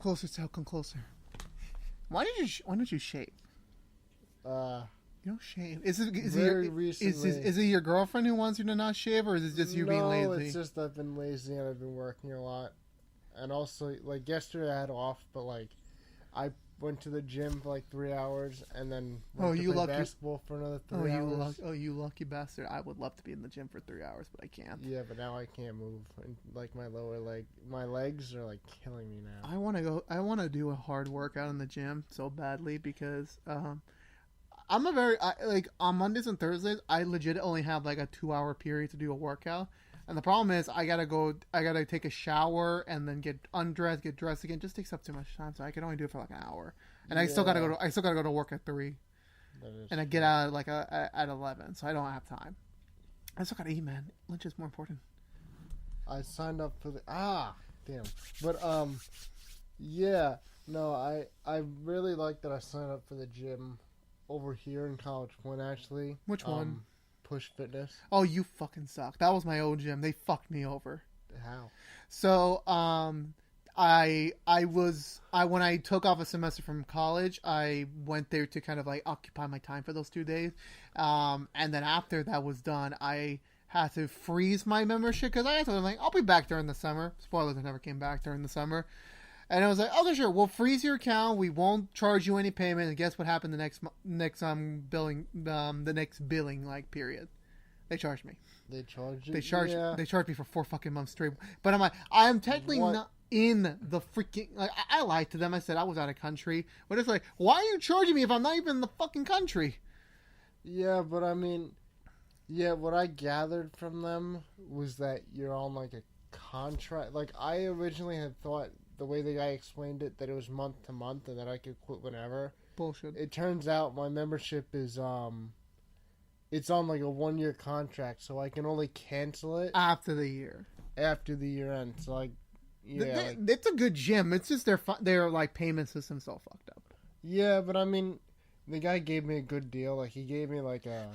closer, Sal. Come closer. Why don't you shave? You don't shave. Is it your girlfriend who wants you to not shave, or is it just you being lazy? No, it's just I've been lazy and I've been working a lot. And also, like, yesterday I had off, but, like, I went to the gym for, like, 3 hours and then went to play basketball for another 3 hours. You lucky bastard. I would love to be in the gym for 3 hours, but I can't. Yeah, but now I can't move. And, like, my legs are, like, killing me now. I want to do a hard workout in the gym so badly because, I'm on Mondays and Thursdays, I legit only have, like, a 2-hour period to do a workout. And the problem is I gotta take a shower and then get undressed, get dressed again. It just takes up too much time, so I can only do it for like an hour. And I still gotta go to work at 3. And I get out like at 11, so I don't have time. I still gotta eat, man. Lunch is more important. I signed up for but yeah, no, I really like that I signed up for the gym over here in College Point, actually. Which one? Push Fitness. Oh, you fucking suck. That was my old gym. They fucked me over. How? So, I when I took off a semester from college, I went there to kind of like occupy my time for those 2 days. And then after that was done, I had to freeze my membership because I told them, like, I'll be back during the summer. Spoilers, I never came back during the summer. And I was like, okay, sure, we'll freeze your account. We won't charge you any payment. And guess what happened the next billing like period? They charged me. They charged you? They charged me for 4 fucking months straight. But I'm like, I am technically not in the freaking, like, I lied to them. I said I was out of country. But it's like, why are you charging me if I'm not even in the fucking country? Yeah, but I mean, what I gathered from them was that you're on like a contract. Like, I originally had thought, the way the guy explained it, that it was month to month and that I could quit whenever. Bullshit. It turns out my membership is it's on like a 1-year contract, so I can only cancel it after the year ends. So like, yeah, it's a good gym. It's just their like payment system's all fucked up. Yeah, but I mean, the guy gave me a good deal. Like, he gave me like a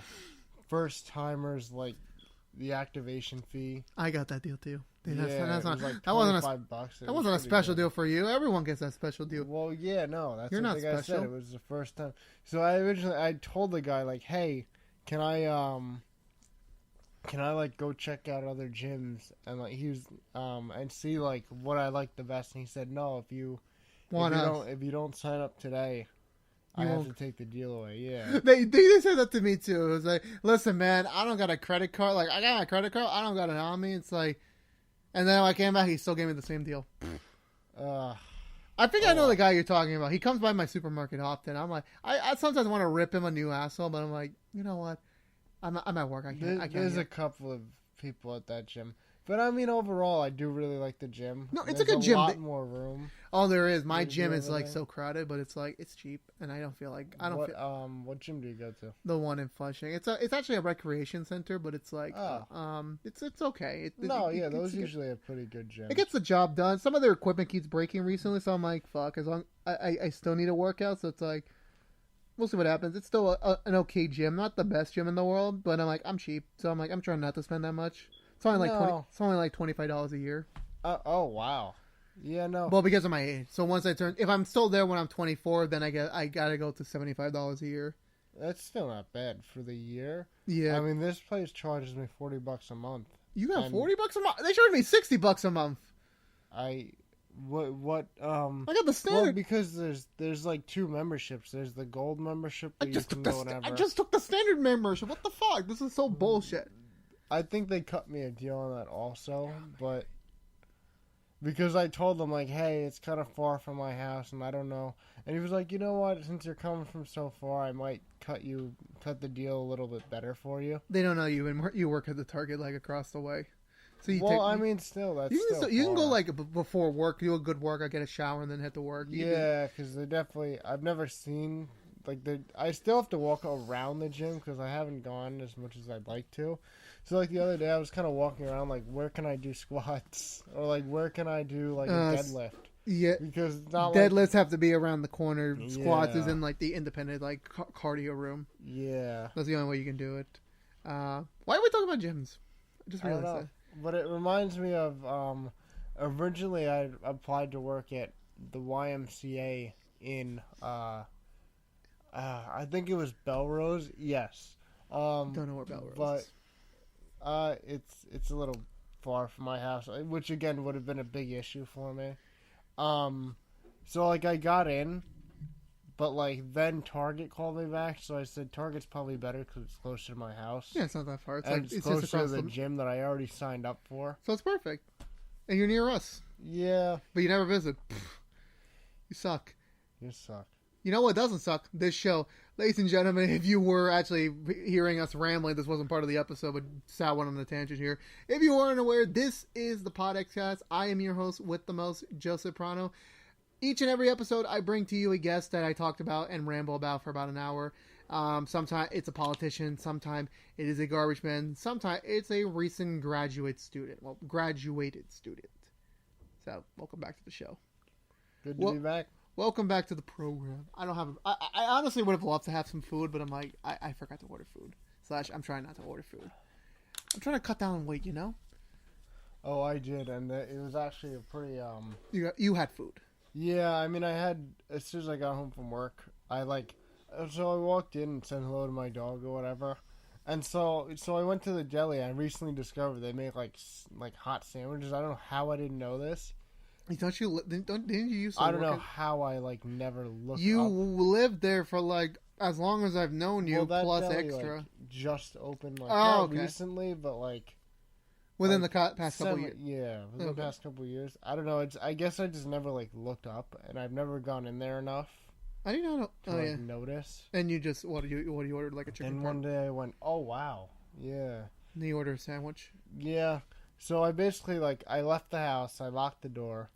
first timers, like, the activation fee. I got that deal too. That wasn't $25. That wasn't a special deal for you. Everyone gets that special deal. Well, yeah, no, that's You're what not the guy special. said. It was the first time. So I told the guy, like, hey, can I like go check out other gyms and like he was and see like what I like the best? And he said, no, if you don't sign up today, I have to take the deal away. Yeah. They said that to me too. It was like, listen, man, I don't got a credit card. Like, I got my credit card. I don't got it on me. It's like, and then when I came back, he still gave me the same deal. I think I know the guy you're talking about. He comes by my supermarket often. I'm like, I sometimes want to rip him a new asshole, but I'm like, you know what? I'm at work. I can't. There's a couple of people at that gym. But I mean, overall, I do really like the gym. No, it's a good gym. There's a lot more room. Oh, there is. My gym is like so crowded, but it's like it's cheap, and I don't feel. What gym do you go to? The one in Flushing. It's actually a recreation center, but it's like it's okay. Those usually have pretty good gyms. It gets the job done. Some of their equipment keeps breaking recently, so I'm like, fuck. As long I still need a workout, so it's like we'll see what happens. It's still an okay gym, not the best gym in the world, but I'm cheap, so I'm trying not to spend that much. It's only like $25 a year. Oh wow, yeah, no. Well, because of my age. So once if I'm still there when I'm 24, then I gotta go to $75 a year. That's still not bad for the year. Yeah, I mean, this place charges me $40 a month. You got $40 a month? They charge me $60 a month. I got the standard. Well, because there's like 2 memberships. There's the gold membership. I just took the standard membership. What the fuck? This is so bullshit. I think they cut me a deal on that also, but because I told them, like, hey, it's kind of far from my house, and I don't know. And he was like, you know what? Since you're coming from so far, I might cut the deal a little bit better for you. They don't know you, and you work at the Target, like, across the way. So still, that's you can go, like, before work, do a good workout, get a shower, and then head to work. Yeah, because I've never seen, like, I still have to walk around the gym, because I haven't gone as much as I'd like to. So, like, the other day, I was kind of walking around, like, where can I do squats? Or, like, where can I do, like, a deadlift? Yeah. Because not deadlifts have to be around the corner. Squats is in, like, the independent, like, cardio room. Yeah. That's the only way you can do it. Why are we talking about gyms? I just realized that. But it reminds me of, originally I applied to work at the YMCA in I think it was Belrose. Yes. Don't know where Belrose is. But it's a little far from my house, which again would have been a big issue for me. So like I got in, but like then Target called me back, so I said Target's probably better because it's closer to my house. Yeah, it's not that far. It's and like it's just closer to across the gym that I already signed up for. So it's perfect. And you're near us. Yeah. But you never visit. You suck. You suck. You know what doesn't suck? This show. Ladies and gentlemen, if you were actually hearing us rambling, this wasn't part of the episode, but Sal went on the tangent here. If you weren't aware, this is the PodXCast. I am your host with the most, Joseph Prano. Each and every episode, I bring to you a guest that I talked about and ramble about for about an hour. Sometimes it's a politician. Sometimes it is a garbage man. Sometimes it's a recent graduated student. So, welcome back to the show. Good to be back. Welcome back to the program. I honestly would have loved to have some food, but I'm like, I forgot to order food. / I'm trying not to order food. I'm trying to cut down on weight, you know? Oh, I did, and it was actually a pretty, You had food. Yeah, I mean, I had, as soon as I got home from work, so I walked in and said hello to my dog or whatever. And so I went to the deli. I recently discovered they make, like hot sandwiches. I don't know how I didn't know this. Didn't you used to I don't know how I never looked You up. lived there for as long as I've known you, plus deli, extra. Just opened okay. recently, but within the past couple years. Yeah, within the past couple years. I don't know. I guess I just never looked up, and I've never gone in there enough. I didn't know. To notice. And you just what you ordered like a chicken? And one day I went, oh wow, yeah. And you ordered a sandwich. Yeah. So I basically I left the house. I locked the door.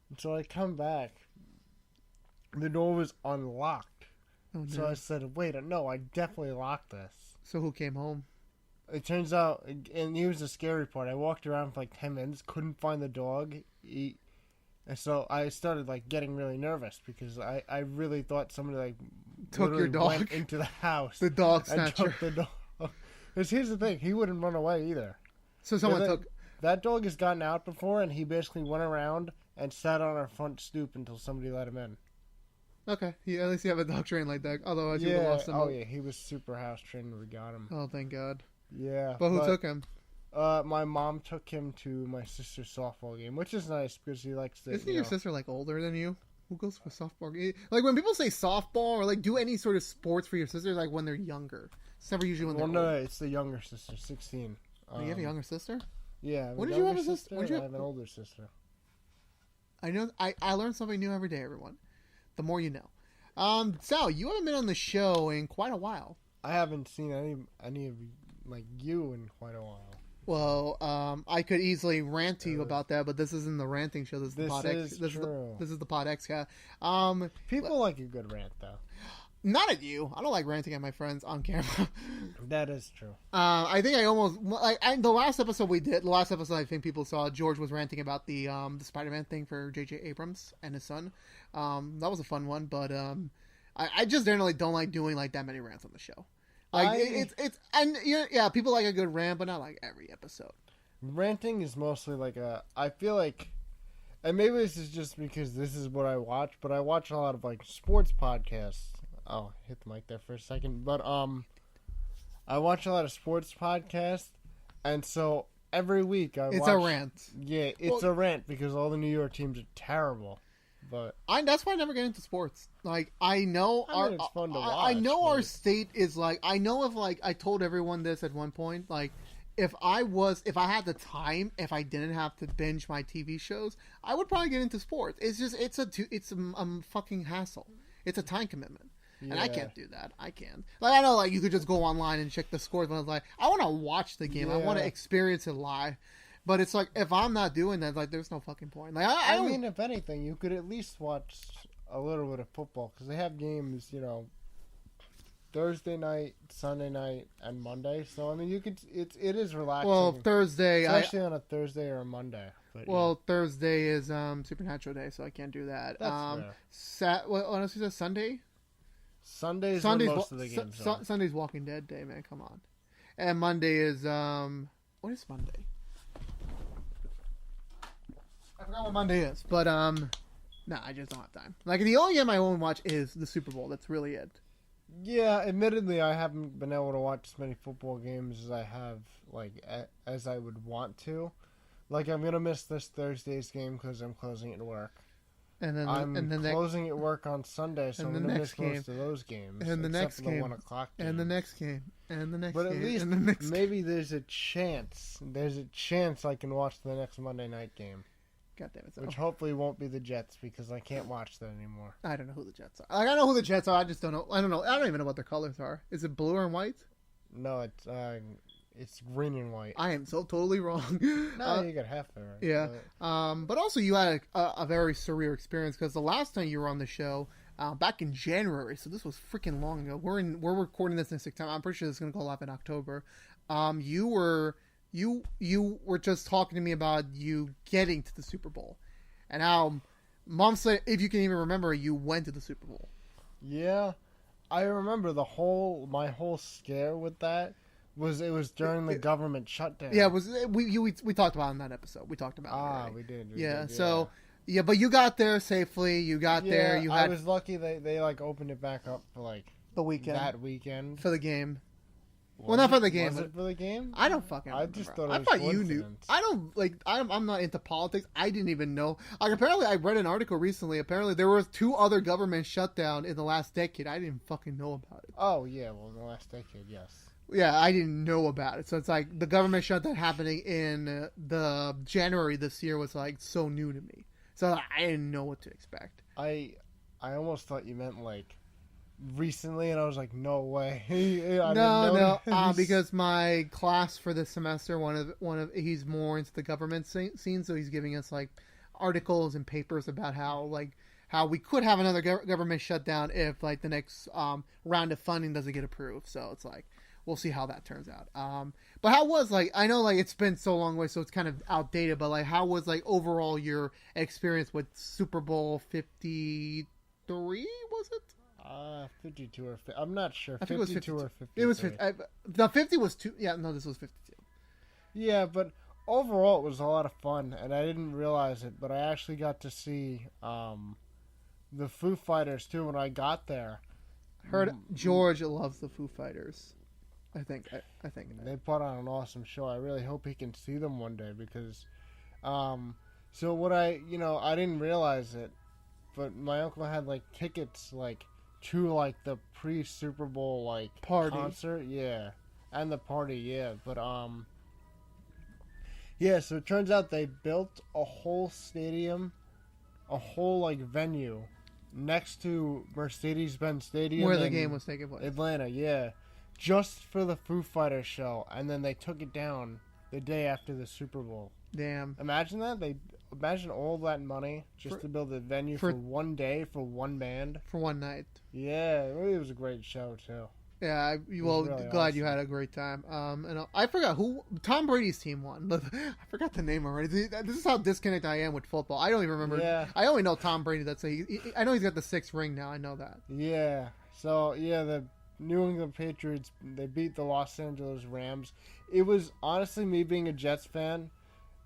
And so I come back. The door was unlocked. Oh, no. So I said, wait, no, I definitely locked this. So who came home? It turns out, and here's the scary part, I walked around for 10 minutes, couldn't find the dog. And so I started getting really nervous because I really thought somebody took your dog went into the house. The dog snatcher. Took the dog. Because here's the thing, he wouldn't run away either. So someone took... That dog has gotten out before, and he basically went around and sat on our front stoop until somebody let him in. Okay, at least you have a dog trained like that. Otherwise, you would have lost him. Oh yeah, he was super house trained when we got him. Oh, thank God. Yeah. But who took him? My mom took him to my sister's softball game, which is nice because he likes to. Isn't your sister older than you? Who goes for softball game? When people say softball or do any sort of sports for your sisters, when they're younger. It's never usually when they're older. No, it's the younger sister, 16. You have a younger sister? Yeah. When did you have a sister? I have an older sister. I know. I learn something new every day, everyone. The more you know. Sal, you haven't been on the show in quite a while. I haven't seen any of you in quite a while. Well, I could easily rant to you about that, but this isn't the ranting show. This is the PodX. This is the PodXcast. People like a good rant, though. Not at you. I don't like ranting at my friends on camera. That is true. I think I almost the last episode we did. The last episode I think people saw. George was ranting about the Spider-Man thing for J.J. Abrams and his son. That was a fun one, but I just generally don't like doing that many rants on the show. People like a good rant, but not every episode. Ranting is mostly I feel and maybe this is just because this is what I watch, but I watch a lot of sports podcasts. Oh, hit the mic there for a second. But I watch a lot of sports podcasts, and so every week it's a rant. Yeah, it's a rant because all the New York teams are terrible. But that's why I never get into sports. I know it's fun to watch. I know our state is I know if I told everyone this at one point if I had the time, if I didn't have to binge my TV shows, I would probably get into sports. It's just it's a fucking hassle. It's a time commitment. Yeah. And I can't do that. I can't. I know, you could just go online and check the scores, but I want to watch the game. Yeah. I want to experience it live. But it's if I'm not doing that, there's no fucking point. I mean, if anything, you could at least watch a little bit of football because they have games, Thursday night, Sunday night, and Monday. So I mean, you could. It is relaxing. Well, Thursday, especially on a Thursday or a Monday. But, Thursday is Supernatural Day, so I can't do that. That's what else is it? Sunday. Sunday's when most of the games are. Sunday's Walking Dead Day, man. Come on. And Monday is what is Monday? I forgot what Monday is, but Nah, I just don't have time. Like, the only game I won't watch is the Super Bowl. That's really it. Yeah, admittedly, I haven't been able to watch as many football games as I have, like, as I would want to. Like, I'm gonna miss this Thursday's game because I'm closing at work. I'm closing at work on Sunday, so I'm gonna miss most of those games. And the next game. The 1 o'clock game. And the next game. And the next but game. But at least and the next maybe there's a chance. There's a chance I can watch the next Monday night game. God damn it. Which hopefully won't be the Jets because I can't watch that anymore. I don't know who the Jets are. Like, I know who the Jets are. I just don't know. I don't know. I don't even know what their colors are. Is it blue and white? No, it's green and white. I am so totally wrong. No, you got half there. Right? Yeah. But also you had a very surreal experience because the last time you were on the show, back in January, so this was freaking long ago. We're recording this in September. I'm pretty sure this is going to go live in October. You were just talking to me about you getting to the Super Bowl, and how Mom said, if you can even remember, you went to the Super Bowl. Yeah, I remember my whole scare with that was it was during the government shutdown. Yeah, we talked about it in that episode. We talked about it. We did. Yeah. So yeah, but you got there safely. You got there. I was lucky they like opened it back up for like the weekend. That weekend for the game. Well, not for the game. Was it for the game? I don't fucking remember. I just thought I thought you knew. I don't, like, I'm not into politics. I didn't even know. Like, apparently, I read an article recently. Apparently, there were 2 other government shutdown in the last decade. I didn't fucking know about it. Oh, yeah. Well, in the last decade, yes. Yeah, I didn't know about it. So it's like the government shutdown happening in the January this year was, like, so new to me. So I didn't know what to expect. I almost thought you meant, like, recently, and I was like, no way. Because my class for this semester, one of he's more into the government scene, so he's giving us like articles and papers about how we could have another government shutdown if like the next round of funding doesn't get approved. So it's like we'll see how that turns out. But how was, like, I know like it's been so long away, so it's kind of outdated, but like how was like overall your experience with Super Bowl 53? Was it? 52 or 50. I'm not sure. I think it was 52 or 50. It was 50. The 50 was 2. Yeah, no, this was 52. Yeah, but overall it was a lot of fun, and I didn't realize it, but I actually got to see the Foo Fighters too when I got there. Heard George loves the Foo Fighters. I think they put on an awesome show. I really hope he can see them one day because so what I didn't realize it, but my uncle had like tickets like to like the pre-Super Bowl like party concert, yeah, and the party, yeah. But yeah. So it turns out they built a whole stadium, a whole like venue next to Mercedes-Benz Stadium where the game was taking place, Atlanta, yeah, just for the Foo Fighters show, and then they took it down the day after the Super Bowl. Damn! Imagine that Imagine all that money just to build a venue for one day, for one band. For one night. Yeah, it was a great show, too. Yeah, really glad awesome. You had a great time. And I forgot who Tom Brady's team won. I forgot the name already. This is how disconnected I am with football. I don't even remember. Yeah. I only know Tom Brady. I know he's got the 6th ring now. I know that. Yeah. So, yeah, the New England Patriots, they beat the Los Angeles Rams. It was, honestly, me being a Jets fan,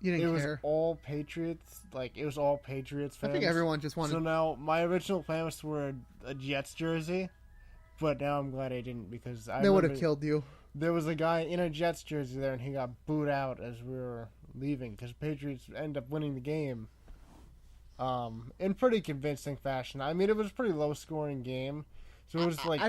you didn't care. It was all Patriots. Like, it was all Patriots fans. I think everyone just wanted... So now, my original plan was to wear a Jets jersey, but now I'm glad I didn't because they would have killed you. There was a guy in a Jets jersey there, and he got booed out as we were leaving because Patriots ended up winning the game in pretty convincing fashion. I mean, it was a pretty low-scoring game. So it was like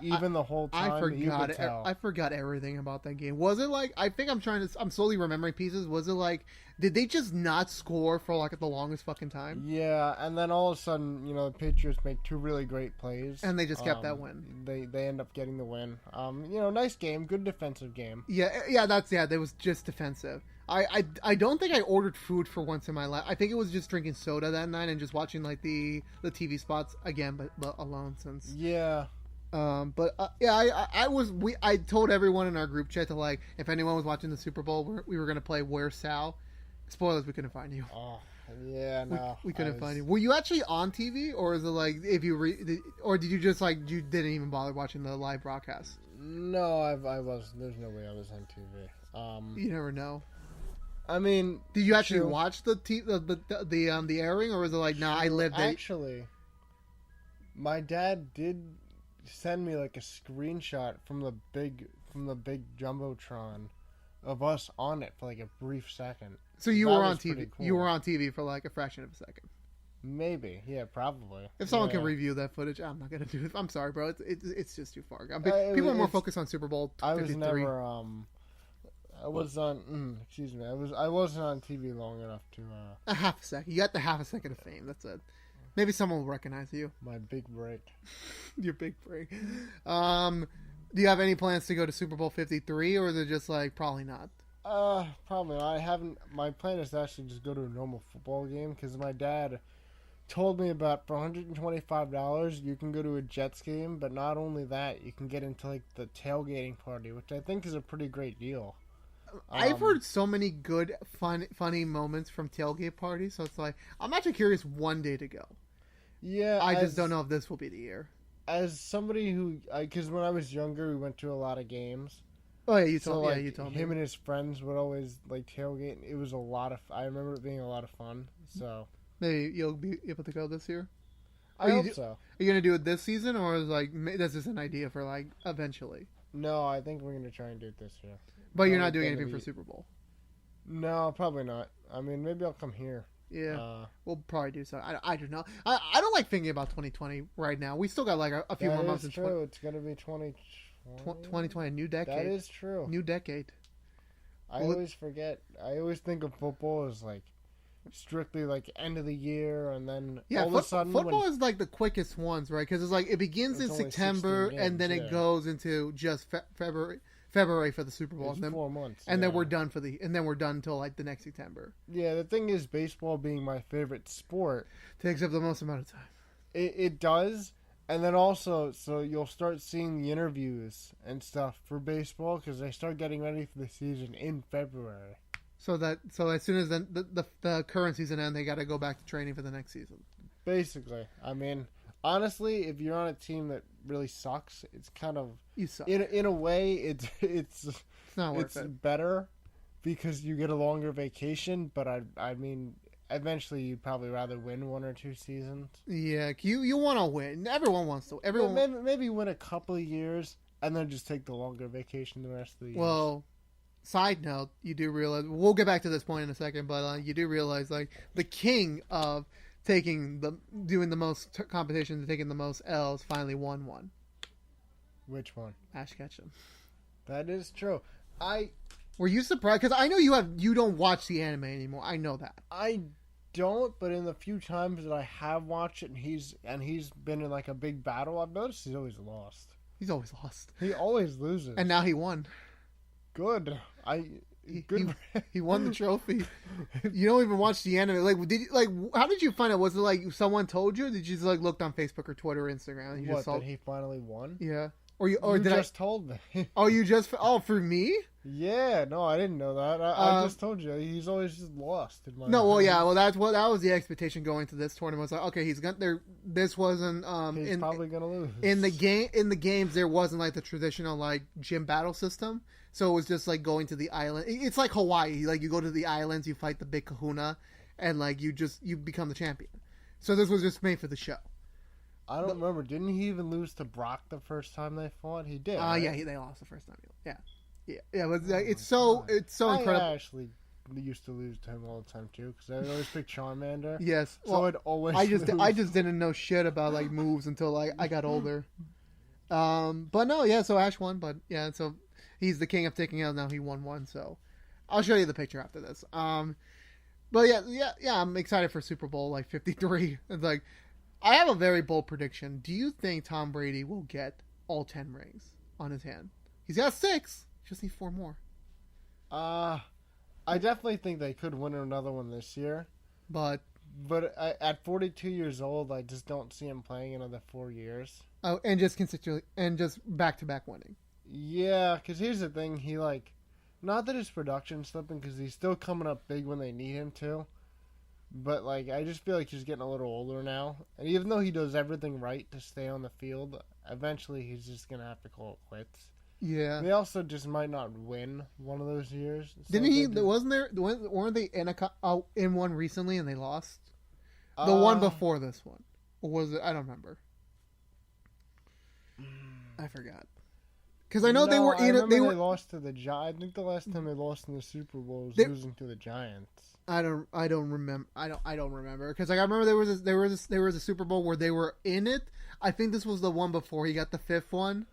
even the whole time. I forgot everything about that game. Was it like, I think I'm slowly remembering pieces. Was it like, did they just not score for like the longest fucking time? Yeah, and then all of a sudden, the Patriots make 2 really great plays. And they just kept that win. They end up getting the win. Nice game, good defensive game. Yeah, they was just defensive. I don't think I ordered food for once in my life. I think it was just drinking soda that night and just watching like the TV spots again, but alone since. Yeah. I told everyone in our group chat to like, if anyone was watching the Super Bowl, we were gonna play Where's Sal. Spoilers, we couldn't find you. Oh, yeah, no. We couldn't find you. Were you actually on TV, or is it like or did you just like you didn't even bother watching the live broadcast? No, I wasn't. There's no way I was on TV. You never know. I mean, Did you actually true. watch the airing, or was it like, nah, I lived it? Actually, my dad did send me like a screenshot from the big jumbotron of us on it for like a brief second. So you That were on was pretty TV. cool. You were on TV for like a fraction of a second. Maybe, yeah, probably. If someone Yeah. can review that footage, I'm not gonna do it. I'm sorry, bro. It's just too far. It People are more it's- focused on Super Bowl 53. I was never I was on. Excuse me. I wasn't on TV long enough to. A half a second. You got the half a second of fame. That's it. Maybe someone will recognize you. My big break. Your big break. Do you have any plans to go to Super Bowl 53, or is it just like probably not? Probably not. I haven't. My plan is to actually just go to a normal football game because my dad told me about for $125 you can go to a Jets game, but not only that, you can get into like the tailgating party, which I think is a pretty great deal. I've heard so many good, funny moments from tailgate parties, so it's like I'm actually curious one day to go. Yeah, I just don't know if this will be the year. As somebody who, because when I was younger, we went to a lot of games. Oh yeah, you So told like, yeah, you told him me. and his friends would always like tailgate. It was a lot of. I remember it being a lot of fun. So Maybe you'll be able to go this year. I hope so. Are you gonna do it this season, or is like this is an idea for like eventually? No, I think we're gonna try and do it this year. But you're not Probably doing gonna anything for be- Super Bowl. No, probably not. I mean, maybe I'll come here. Yeah, we'll probably do so. I don't know. I don't like thinking about 2020 right now. We still got like a few more months in That is true. It's gonna be 2020. 2020, new decade. That is true. New decade. I always forget. I always think of football as like strictly like end of the year, and then Yeah, all of a sudden football when, is like the quickest ones, right? Because it's like it begins in It's only September 16 and then games, it yeah. goes into just February for the Super Bowl, it's and then 4 months, and then yeah. we're done and then we're done until like the next September. Yeah, the thing is, baseball being my favorite sport, Takes up the most amount of time. it does. And then also, so you'll start seeing the interviews and stuff for baseball because they start getting ready for the season in February. So as soon as the current season ends, they got to go back to training for the next season. Basically, I mean, honestly, if you're on a team that really sucks, it's kind of You suck. in a way it's It's not worth it's it. better because you get a longer vacation. But I mean, eventually you'd probably rather win 1 or 2 seasons. Yeah, you want to win. Everyone wants to. Everyone. Maybe win a couple of years and then just take the longer vacation the rest of the year. Well, side note, you do realize we'll get back to this point in a second, but you do realize like the king of doing the most competitions and taking the most L's finally won one. Which one? Ash Ketchum. That is true. Were you surprised? Because I know you don't watch the anime anymore. I know that. I don't, but in the few times that I have watched it and he's been in like a big battle, I've noticed he's always lost. He's always lost, He always loses. and now he won. Good. He won the trophy. You don't even watch the anime. How did you find out? Was it like someone told you? Or did you just like looked on Facebook or Twitter or Instagram? And you What, just saw? that he finally won? Yeah. You Did just told me. Oh, you just. Oh, for me? Yeah, no, I didn't know that. I just told you. He's always just lost in my No, well, eyes. yeah, well, that was the expectation going to this tournament. It's like, okay, he's got there. This wasn't He's probably going to lose. in the games. There wasn't like the traditional like gym battle system. So it was just like going to the island. It's like Hawaii. Like you go to the islands, you fight the big Kahuna, and like you become the champion. So this was just made for the show. I don't remember. Didn't he even lose to Brock the first time they fought? He did. Yeah, right? they lost the first time. Yeah. But it's so incredible. I actually used to lose to him all the time too because I always picked Charmander. Yes. So Well, I'd always. I lose. just didn't know shit about like moves until like I got older. But no, yeah. So Ash won, but yeah. So he's the king of taking out. Now he won one. So I'll show you the picture after this. But yeah. I'm excited for Super Bowl like 53. It's like I have a very bold prediction. Do you think Tom Brady will get all 10 rings on his hand? He's got 6. He just needs 4 more. I definitely think they could win another one this year. But At 42 years old, I just don't see him playing another 4 years. oh, and just consistently and just back to back winning. Yeah, because here's the thing. He not that his production's slipping because he's still coming up big when they need him to. But like, I just feel like he's getting a little older now. And even though he does everything right to stay on the field, eventually he's just gonna have to call it quits. Yeah. They also just might not win one of those years. So Didn't he? they just- Wasn't there? Weren't they in one recently and they lost? The one before this one, or was it? I don't remember. I forgot. Because I know they were in it. They lost to the Giants. I think the last time they lost in the Super Bowl was losing to the Giants. I don't remember. I don't remember because like I remember there was a Super Bowl where they were in it. I think this was the one before he got the fifth one,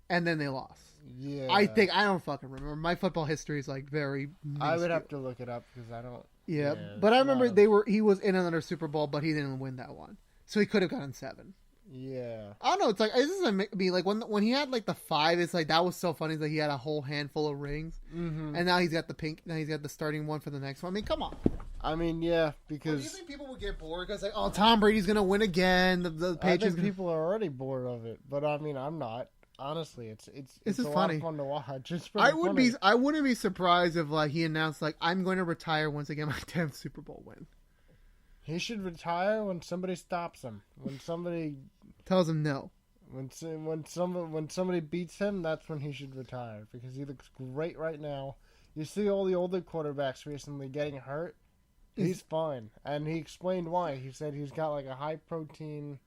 and then they lost. Yeah, I don't fucking remember. My football history is like very. I would have to look it up because I don't. Yeah, but I remember he was in another Super Bowl, but he didn't win that one, so he could have gotten 7. Yeah, I don't know. It's like this is me like when he had like the 5. It's like that was so funny that he had a whole handful of rings, and now he's got the pink. Now he's got the starting one for the next one. I mean, come on. I mean, yeah, because Do you think people would get bored because like, oh, Tom Brady's gonna win again? The Patriots. People are already bored of it, but I mean, I'm not. Honestly, it's this is a funny. lot of fun to watch. It's I wouldn't be surprised if like he announced like I'm going to retire once again my 10th Super Bowl win. He should retire when somebody stops him. When somebody tells him no. When somebody beats him, that's when he should retire because he looks great right now. You see all the older quarterbacks recently getting hurt. He's fine, and he explained why. He said he's got like a high protein,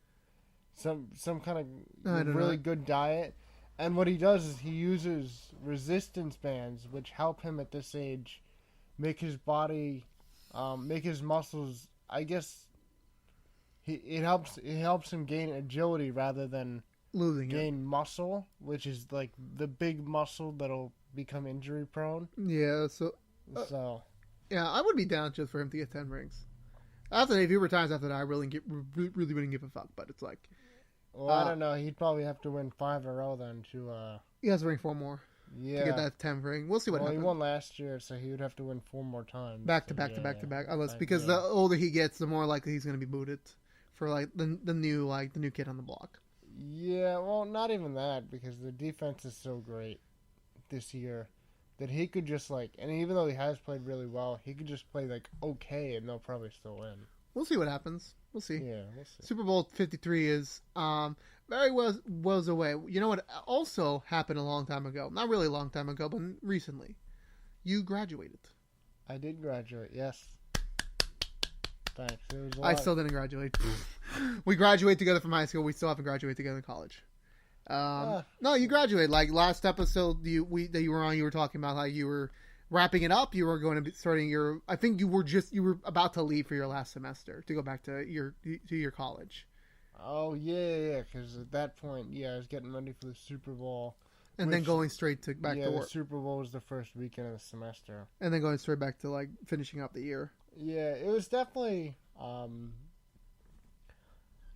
some kind of really good diet. And what he does is he uses resistance bands, which help him at this age make his body, make his muscles. I guess it helps him gain agility rather than gain muscle, which is like the big muscle that'll become injury prone. Yeah. So. Yeah, I would be down just for him to get 10 rings. If he retires after that, I really wouldn't give a fuck. But it's like. Well, I don't know. He'd probably have to win 5 in a row then to. He has to ring 4 more. Yeah. To get that 10th ring. We'll see what happens. He won last year, so he would have to win 4 more times. Back to back. Because the older he gets, the more likely he's going to be booted for like the new kid on the block. Yeah, well, not even that because the defense is so great this year that he could just and even though he has played really well, he could just play like okay and they'll probably still win. We'll see what happens. We'll see. Yeah, we'll see. Super Bowl 53 is very well away. You know what also happened a long time ago? Not really a long time ago, but recently. You graduated. I did graduate, yes. Thanks. It was a lot. I still didn't graduate. We graduated together from high school. We still haven't graduated together in college. No, you graduated. Like last episode that you were on, you were talking about how you were wrapping it up. You were going to be starting your. I think you were about to leave for your last semester to go back to your college. Oh yeah. Because at that point, I was getting ready for the Super Bowl, and then going straight back to work. The Super Bowl was the first weekend of the semester, and then going straight back to like finishing up the year. Yeah, it was definitely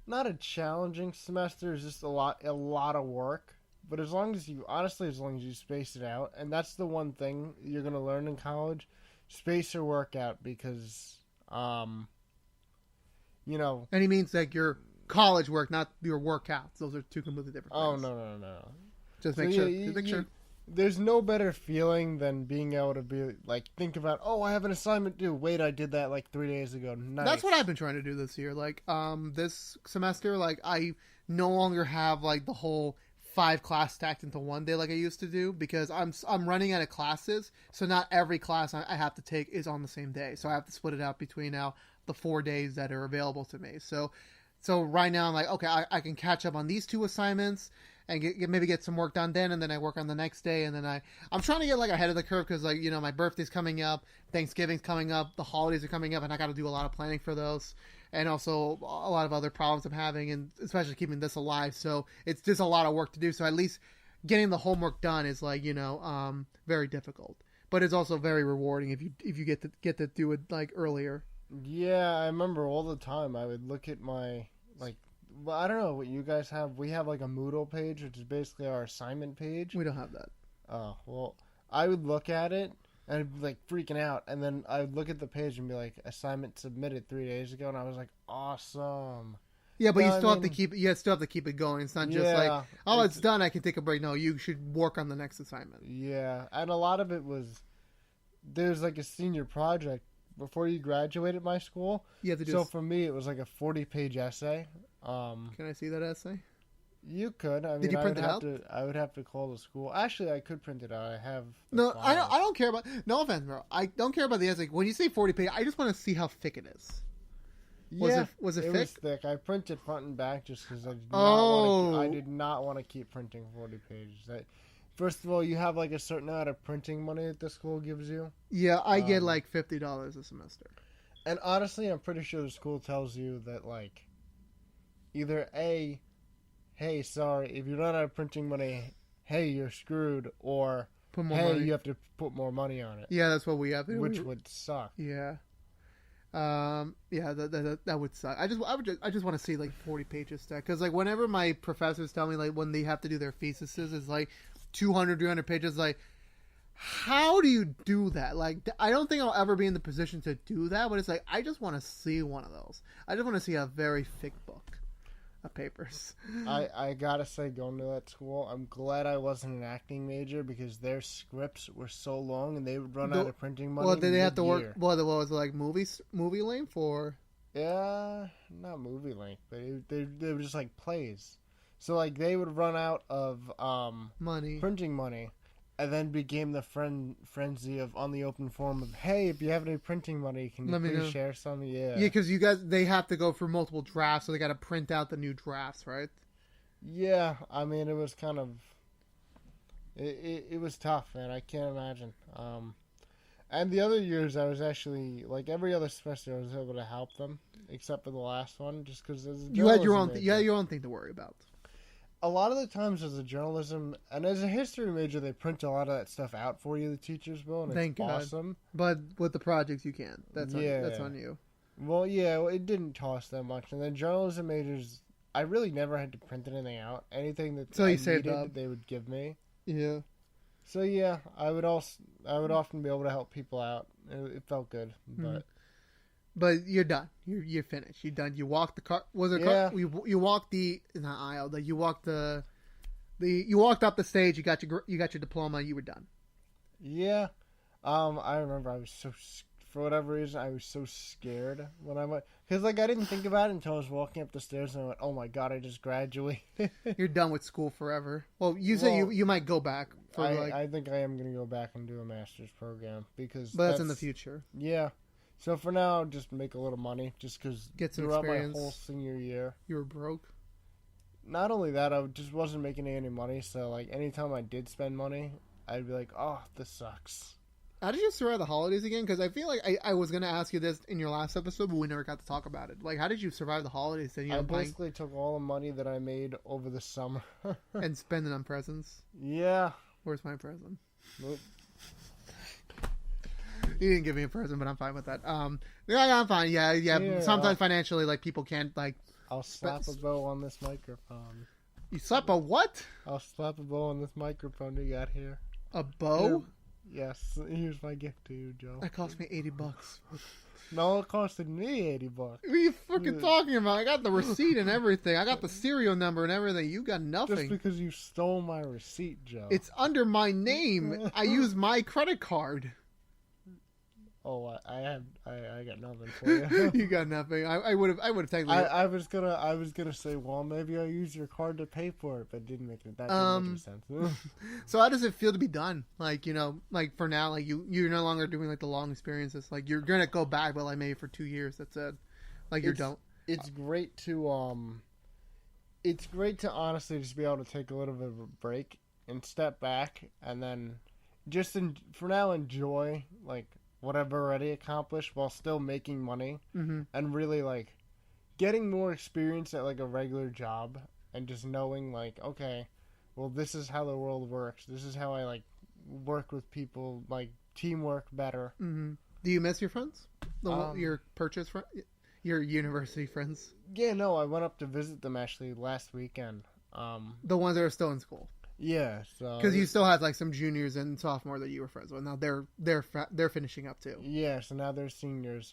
not a challenging semester. It's just a lot of work. But as long as you space it out, and that's the one thing you're gonna learn in college, space your work out because, And he means like your college work, not your workouts. Those are two completely different things. Oh no. Just make sure. There's no better feeling than being able to be like think about, I have an assignment due. Wait, I did that like 3 days ago. Nice. That's what I've been trying to do this year. Like this semester, like I no longer have like the whole 5 class stacked into one day like I used to do because I'm running out of classes. So not every class I have to take is on the same day. So I have to split it out between now the 4 days that are available to me. So right now I'm like, okay, I can catch up on these 2 assignments and maybe get some work done then, and then I work on the next day, and then I'm trying to get like ahead of the curve because like my birthday's coming up, Thanksgiving's coming up, the holidays are coming up, and I got to do a lot of planning for those, and also a lot of other problems I'm having, and especially keeping this alive. So it's just a lot of work to do. So at least getting the homework done is like very difficult, but it's also very rewarding if you get to do it like earlier. Yeah, I remember all the time I would look at my Well, I don't know what you guys have. We have like a Moodle page, which is basically our assignment page. We don't have that. Oh, well, I would look at it and I'd be like freaking out. And then I would look at the page and be like, assignment submitted 3 days ago. And I was like, awesome. Yeah, but you still have to keep it going. It's not just like, it's done, I can take a break. No, you should work on the next assignment. Yeah. And a lot of it was, there's like a senior project before you graduate at my school. You have to do so for me, it was like a 40-page essay. Can I see that essay? You could. I mean, Did you print it out? I would have to call the school. Actually, I could print it out. I have. No, I don't care about. No offense, bro. I don't care about the essay. When you say 40 pages, I just want to see how thick it is. Was it thick? It was thick. I printed front and back just because I did not want to keep printing 40 pages. First of all, you have like a certain amount of printing money that the school gives you. Yeah, I get like $50 a semester. And honestly, I'm pretty sure the school tells you that like, either A, hey, sorry, if you run out of printing money, hey, you're screwed, or hey, you have to put more money on it. Yeah, that's what we have. Which would suck. Yeah. Yeah, that would suck. I just want to see like 40 pages stack, because like whenever my professors tell me like when they have to do their theses, it's like 200, 300 pages. Like, how do you do that? Like, I don't think I'll ever be in the position to do that. But it's like I just want to see one of those. I just want to see a very thick book of papers. I gotta say, going to that school, I'm glad I wasn't an acting major, because their scripts were so long and they would run out of printing money. Well, did they have to work? What was it, like movie length or? Yeah, not movie length, but they were just like plays. So like they would run out of printing money, and then became the frenzy of on the open forum of, hey, if you have any printing money, can you please share some? Yeah, because they have to go through multiple drafts, so they got to print out the new drafts, right? Yeah, I mean, it was kind of it was tough, man. I can't imagine. And the other years, I was actually like every other semester, I was able to help them, except for the last one, just because you had your own thing to worry about. A lot of the times as a journalism and as a history major, they print a lot of that stuff out for you, the teachers will, and Thank it's God. awesome. But with the projects, you can't. That's on you. Well, yeah, it didn't cost that much. And then journalism majors, I really never had to print anything out. Anything that I needed, they would give me. Yeah. So yeah, I would often be able to help people out. It felt good, but. But you're done. You're finished. You're done. You walked the car. Was it car? You walked the not aisle. That you walked you walked up the stage. You got your diploma. You were done. Yeah. I remember I was for whatever reason I was so scared when I went, because like I didn't think about it until I was walking up the stairs and I went, oh my God, I just graduated. You're done with school forever. Well, you say you might go back. I think I am going to go back and do a master's program, because but that's in the future. Yeah. So for now, just make a little money, just because throughout my whole senior year, you were broke. Not only that, I just wasn't making any money. So like anytime I did spend money, I'd be like, "Oh, this sucks." How did you survive the holidays again? Because I feel like I was going to ask you this in your last episode, but we never got to talk about it. Like, how did you survive the holidays? Then I basically took all the money that I made over the summer and spent it on presents. Yeah. Where's my present? Nope. You didn't give me a present, but I'm fine with that. Yeah, I'm fine. Yeah. Sometimes financially, like people can't like. I'll slap a bow on this microphone. You slap a what? I'll slap a bow on this microphone you got here. A bow? Yes. Here's my gift to you, Joe. That cost me $80. No, it costed me $80. What are you fucking talking about? I got the receipt and everything. I got the serial number and everything. You got nothing. Just because you stole my receipt, Joe. It's under my name. I use my credit card. Oh, I got nothing for you. You got nothing. I would have taken. I was gonna say, well, maybe I'll use your card to pay for it, but it didn't make any sense. So how does it feel to be done? Like, like for now, like you're no longer doing like the long experiences. Like you're gonna go back, but like maybe for 2 years. That's it. Like you're done. It's great to honestly just be able to take a little bit of a break and step back, and then just for now enjoy like what I've already accomplished while still making money, and really like getting more experience at like a regular job, and just knowing like, okay, well, this is how the world works. This is how I like work with people, like teamwork better. Mm-hmm. Do you miss your friends? Your purchase friends? Your university friends? Yeah, no, I went up to visit them actually last weekend. The ones that are still in school. Yeah, so because you still had like some juniors and sophomore that you were friends with. Now they're finishing up too. Yeah, so now they're seniors.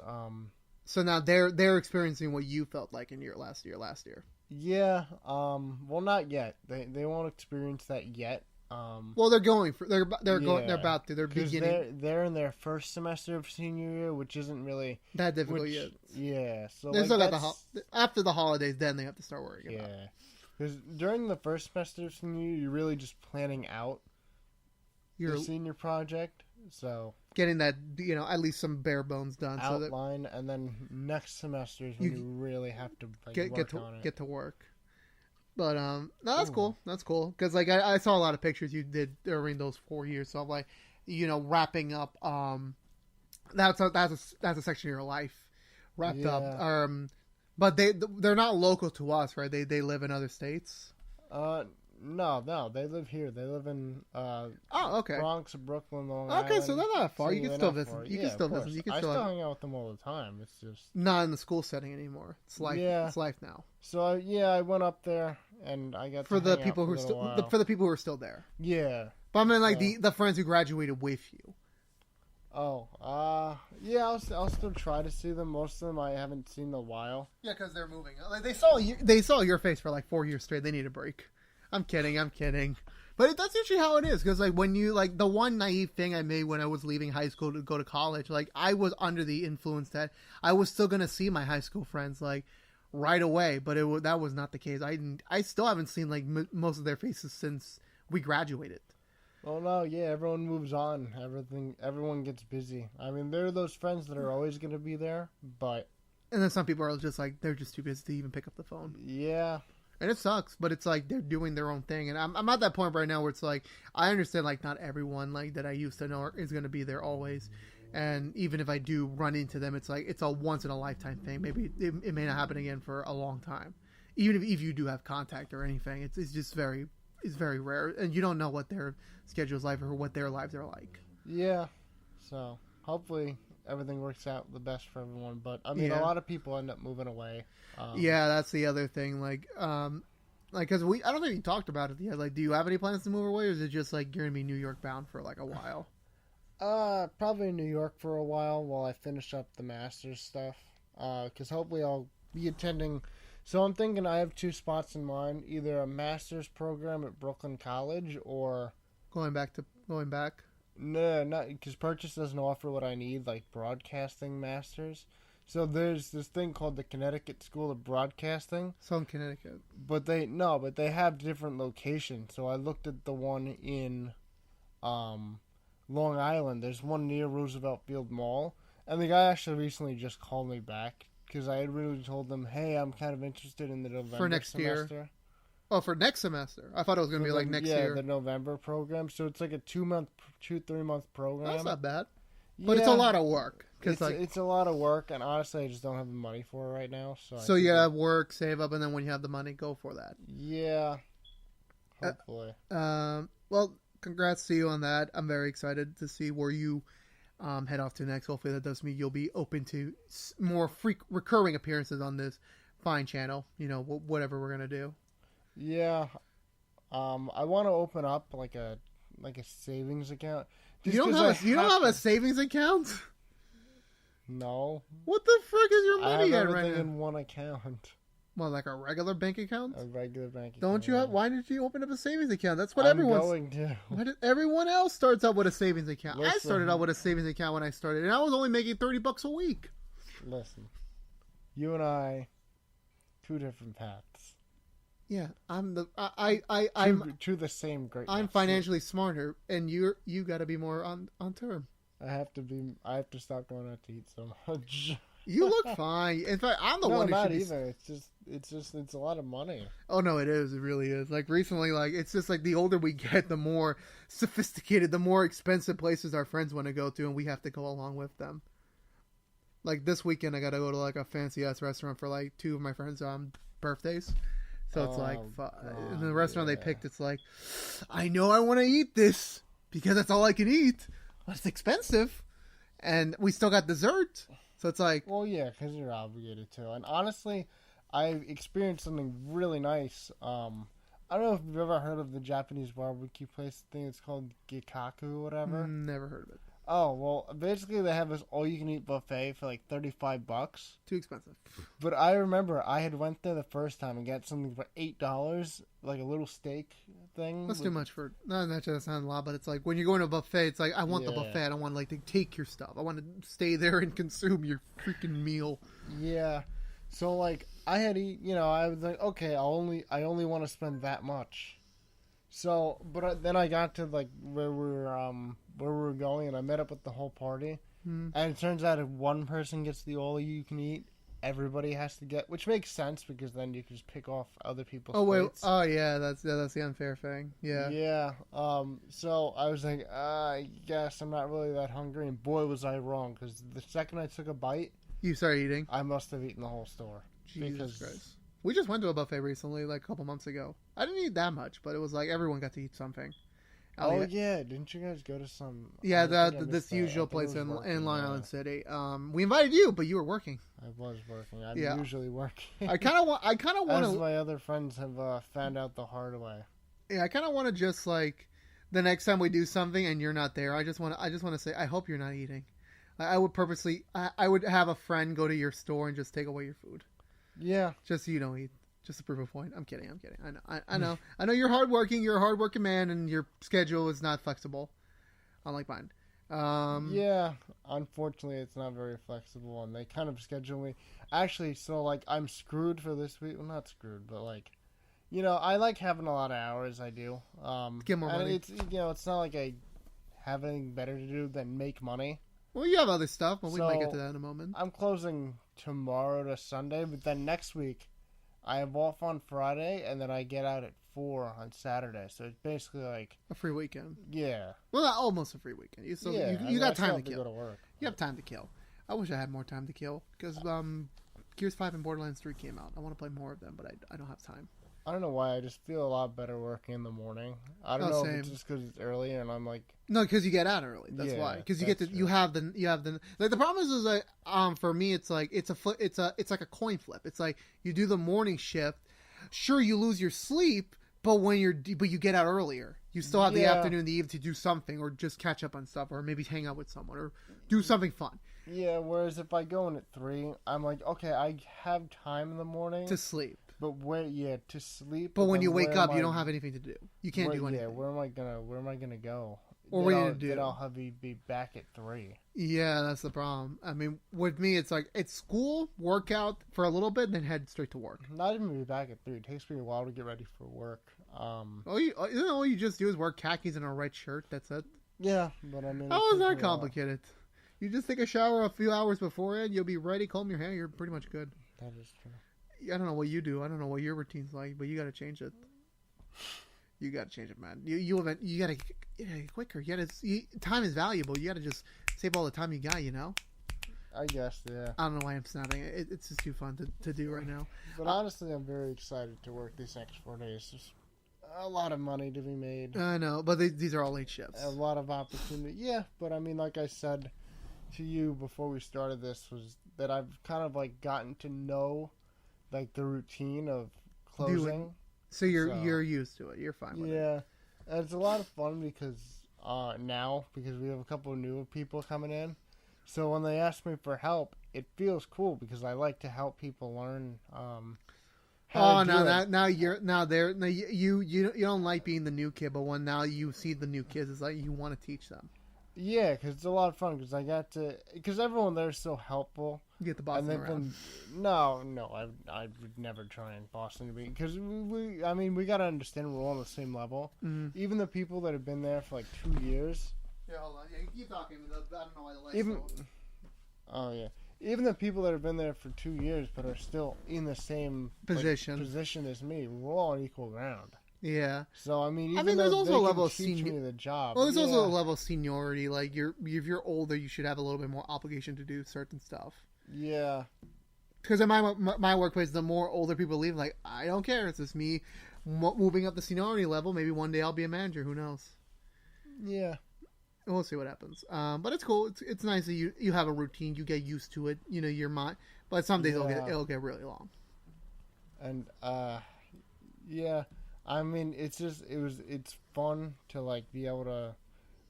So now they're experiencing what you felt like in your last year. Yeah. Well, not yet. They won't experience that yet. Well, they're going for they're about to. They're beginning. They're in their first semester of senior year, which isn't really that difficult yet. Yeah. So they still got after the holidays. Then they have to start worrying about it. Because during the first semester of senior year, you're really just planning out your senior project. So getting that, at least some bare bones done. Outline, and then next semester is when you really have to work on it. Get to work. But no, that's cool. That's cool because I saw a lot of pictures you did during those 4 years. So I'm like, wrapping up. That's a section of your life wrapped up. But they're not local to us, right? They live in other states. No, they live here. They live in okay. Bronx, Brooklyn, Long Island. Okay, so they're not far. You can still visit. You can still visit. I still hang out with them all the time. It's just not in the school setting anymore. It's life. Yeah. It's life now. So I went up there and I got for the people who are still there. Yeah. But I mean, the friends who graduated with you. Oh, yeah. I'll still try to see them. Most of them I haven't seen in a while. Yeah, because they're moving. Like they saw your face for like 4 years straight. They need a break. I'm kidding. But that's usually how it is. Because when you the one naive thing I made when I was leaving high school to go to college, I was under the influence that I was still gonna see my high school friends right away. But that was not the case. I still haven't seen most of their faces since we graduated. Well, no, yeah, everyone moves on. Everyone gets busy. I mean, there are those friends that are always going to be there, but... And then some people are just they're just too busy to even pick up the phone. Yeah. And it sucks, but it's they're doing their own thing. And I'm at that point right now where it's I understand not everyone that I used to know is going to be there always. And even if I do run into them, it's a once in a lifetime thing. Maybe it may not happen again for a long time. Even if you do have contact or anything, it's just very... It's very rare, and you don't know what their schedule's like or what their lives are like. Yeah, so hopefully everything works out the best for everyone. But I mean, a lot of people end up moving away. Yeah, that's the other thing. Because I don't think we talked about it yet. Do you have any plans to move away, or is it just you're gonna be New York bound for a while? Probably in New York for a while I finish up the master's stuff. Because hopefully I'll be attending. So I'm thinking I have 2 spots in mind, either a master's program at Brooklyn College or... Going back? No, not because Purchase doesn't offer what I need, broadcasting masters. So there's this thing called the Connecticut School of Broadcasting. So in Connecticut. But they have different locations. So I looked at the one in Long Island. There's one near Roosevelt Field Mall. And the guy actually recently just called me back. Because I had really told them, hey, I'm kind of interested in the November for next semester. Year. Oh, for next semester. I thought it was going to be next year. Yeah, the November program. So it's a 2-3-month program. That's not bad. But it's a lot of work. It's a lot of work, and honestly, I just don't have the money for it right now. So you have work, save up, and then when you have the money, go for that. Yeah. Hopefully. Well, congrats to you on that. I'm very excited to see where you... head off to next. Hopefully that does mean you'll be open to more recurring appearances on this fine channel. Whatever we're gonna do. Yeah, I want to open up a savings account. You don't have a savings account? No. What the frick is your money at right now? I have everything in one account. Well, like a regular bank account? A regular bank account. Don't you have? Why did you open up a savings account? That's what everyone's going to. Everyone else starts out with a savings account. Listen, I started out with a savings account when I started, and I was only making $30 a week. Listen, you and I, 2 different paths. Yeah, I'm the to the same greatness. I'm financially smarter, and you got to be more on term. I have to stop going out to eat so much. You look fine. In fact, I'm the one who not either. It's a lot of money. Oh no, it is. It really is. Recently, it's just the older we get, the more sophisticated, the more expensive places our friends want to go to, and we have to go along with them. This weekend, I got to go to a fancy ass restaurant for 2 of my friends' birthdays. So it's in the restaurant they picked, it's I know I want to eat this because that's all I can eat, but it's expensive, and we still got dessert. So it's well, yeah, because you're obligated to. And honestly, I experienced something really nice. I don't know if you've ever heard of the Japanese barbecue place thing. It's called Gikaku or whatever. Never heard of it. Oh, well, basically they have this all-you-can-eat buffet for $35. Too expensive. But I remember I had went there the first time and got something for $8, a little steak thing. That's too much for... No, that doesn't sound a lot, but it's when you're going to a buffet, it's I want the buffet. I don't want to take your stuff. I want to stay there and consume your freaking meal. Yeah. So like I had I was like, okay, I only want to spend that much. So, but then I got to like where we were going, and I met up with the whole party. And it turns out if one person gets the all you can eat, everybody has to get, which makes sense because then you can just pick off other people's plates. Oh yeah, that's the unfair thing. Yeah. Yeah. So I was like, I guess I'm not really that hungry, and boy was I wrong, because the second I took a bite, You started eating. I must have eaten the whole store. Jesus Christ. We just went to a buffet recently, like a couple months ago. I didn't eat that much, but it was like everyone got to eat something. Yeah, didn't you guys go to some? Yeah, this usual place in Long Island City. We invited you, but you were working. I was working. I'm usually working. I kind of want As my other friends have found out the hard way. Yeah, I kind of want to just like the next time we do something and you're not there. I just want to say I hope you're not eating. I would purposely. I would have a friend go to your store and just take away your food. Yeah, just so you don't eat. Just to prove a point. I'm kidding. I know. I know you're hardworking. You're a hardworking man, and your schedule is not flexible, unlike mine. Yeah, unfortunately, it's not very flexible, and they kind of schedule me. Actually, so like I'm screwed for this week. Well, not screwed, but like, I like having a lot of hours. I do. Get more money. It's it's not like I have anything better to do than make money. Well, you have other stuff, but we might get to that in a moment. I'm closing tomorrow to Sunday, but then next week I have off on Friday, and then I get out at 4 on Saturday. So it's basically like a free weekend. Yeah. Well, not almost a free weekend. You got time to kill. Go to work. You have time to kill. I wish I had more time to kill because Gears 5 and Borderlands 3 came out. I want to play more of them, but I don't have time. I don't know why. I just feel a lot better working in the morning. I don't know if it's just because it's early and I'm like... No, because you get out early. That's why. Because you get to... True. You have the... Like, the problem is like, for me, it's like, it's like a coin flip. It's like, you do the morning shift. Sure, you lose your sleep, but you get out earlier. You still have the afternoon and the evening to do something, or just catch up on stuff, or maybe hang out with someone, or do something fun. Yeah, whereas if I go in at 3, I'm like, okay, I have time in the morning. To sleep. But to sleep. But when you wake up, you don't have anything to do. You can't do anything. Yeah, where am I gonna go? Or what are you gonna do? Then I'll have to be back at 3. Yeah, that's the problem. I mean, with me, it's like it's school, workout for a little bit, then head straight to work. Not even be back at 3. It takes me a while to get ready for work. All you just do is wear khakis and a red shirt. That's it. Yeah, but I mean, how is that complicated? You just take a shower a few hours beforehand. You'll be ready. Comb your hair. You're pretty much good. That is true. I don't know what you do. I don't know what your routine's like, but you got to change it. You got to change it, man. You got to get quicker. Time is valuable. You got to just save all the time you got. I guess, yeah. I don't know why I'm snapping. It's just too fun to do right now. But honestly, I'm very excited to work these next 4 days. There's a lot of money to be made. I know, but these are all late shifts. A lot of opportunity. Yeah, but I mean, like I said to you before we started this, was that I've kind of like gotten to know like the routine of closing. So you're used to it. You're fine with it. Yeah. And it's a lot of fun because because we have a couple of new people coming in. So when they ask me for help, it feels cool because I like to help people learn how to do it. You don't like being the new kid, but when now you see the new kids, it's like you want to teach them. Yeah, because it's a lot of fun because everyone there is so helpful. You get the boss around. No, I would never try and boss anybody because we got to understand we're all on the same level. Mm-hmm. Even the people that have been there for like 2 years. Yeah, hold on. Yeah, keep talking. I don't know why the lights Even the people that have been there for 2 years but are still in the same position as me, we're all on equal ground. Yeah. So I mean, there's also a level of the job. Well, there's also a level of seniority. Like if you're older, you should have a little bit more obligation to do certain stuff. Yeah. Because in my workplace, the more older people leave, like I don't care. It's just me moving up the seniority level. Maybe one day I'll be a manager. Who knows? Yeah. We'll see what happens. But it's cool. It's nice that you have a routine. You get used to it. Your mind. But some days it'll get really long. And yeah. I mean, it's fun to like be able to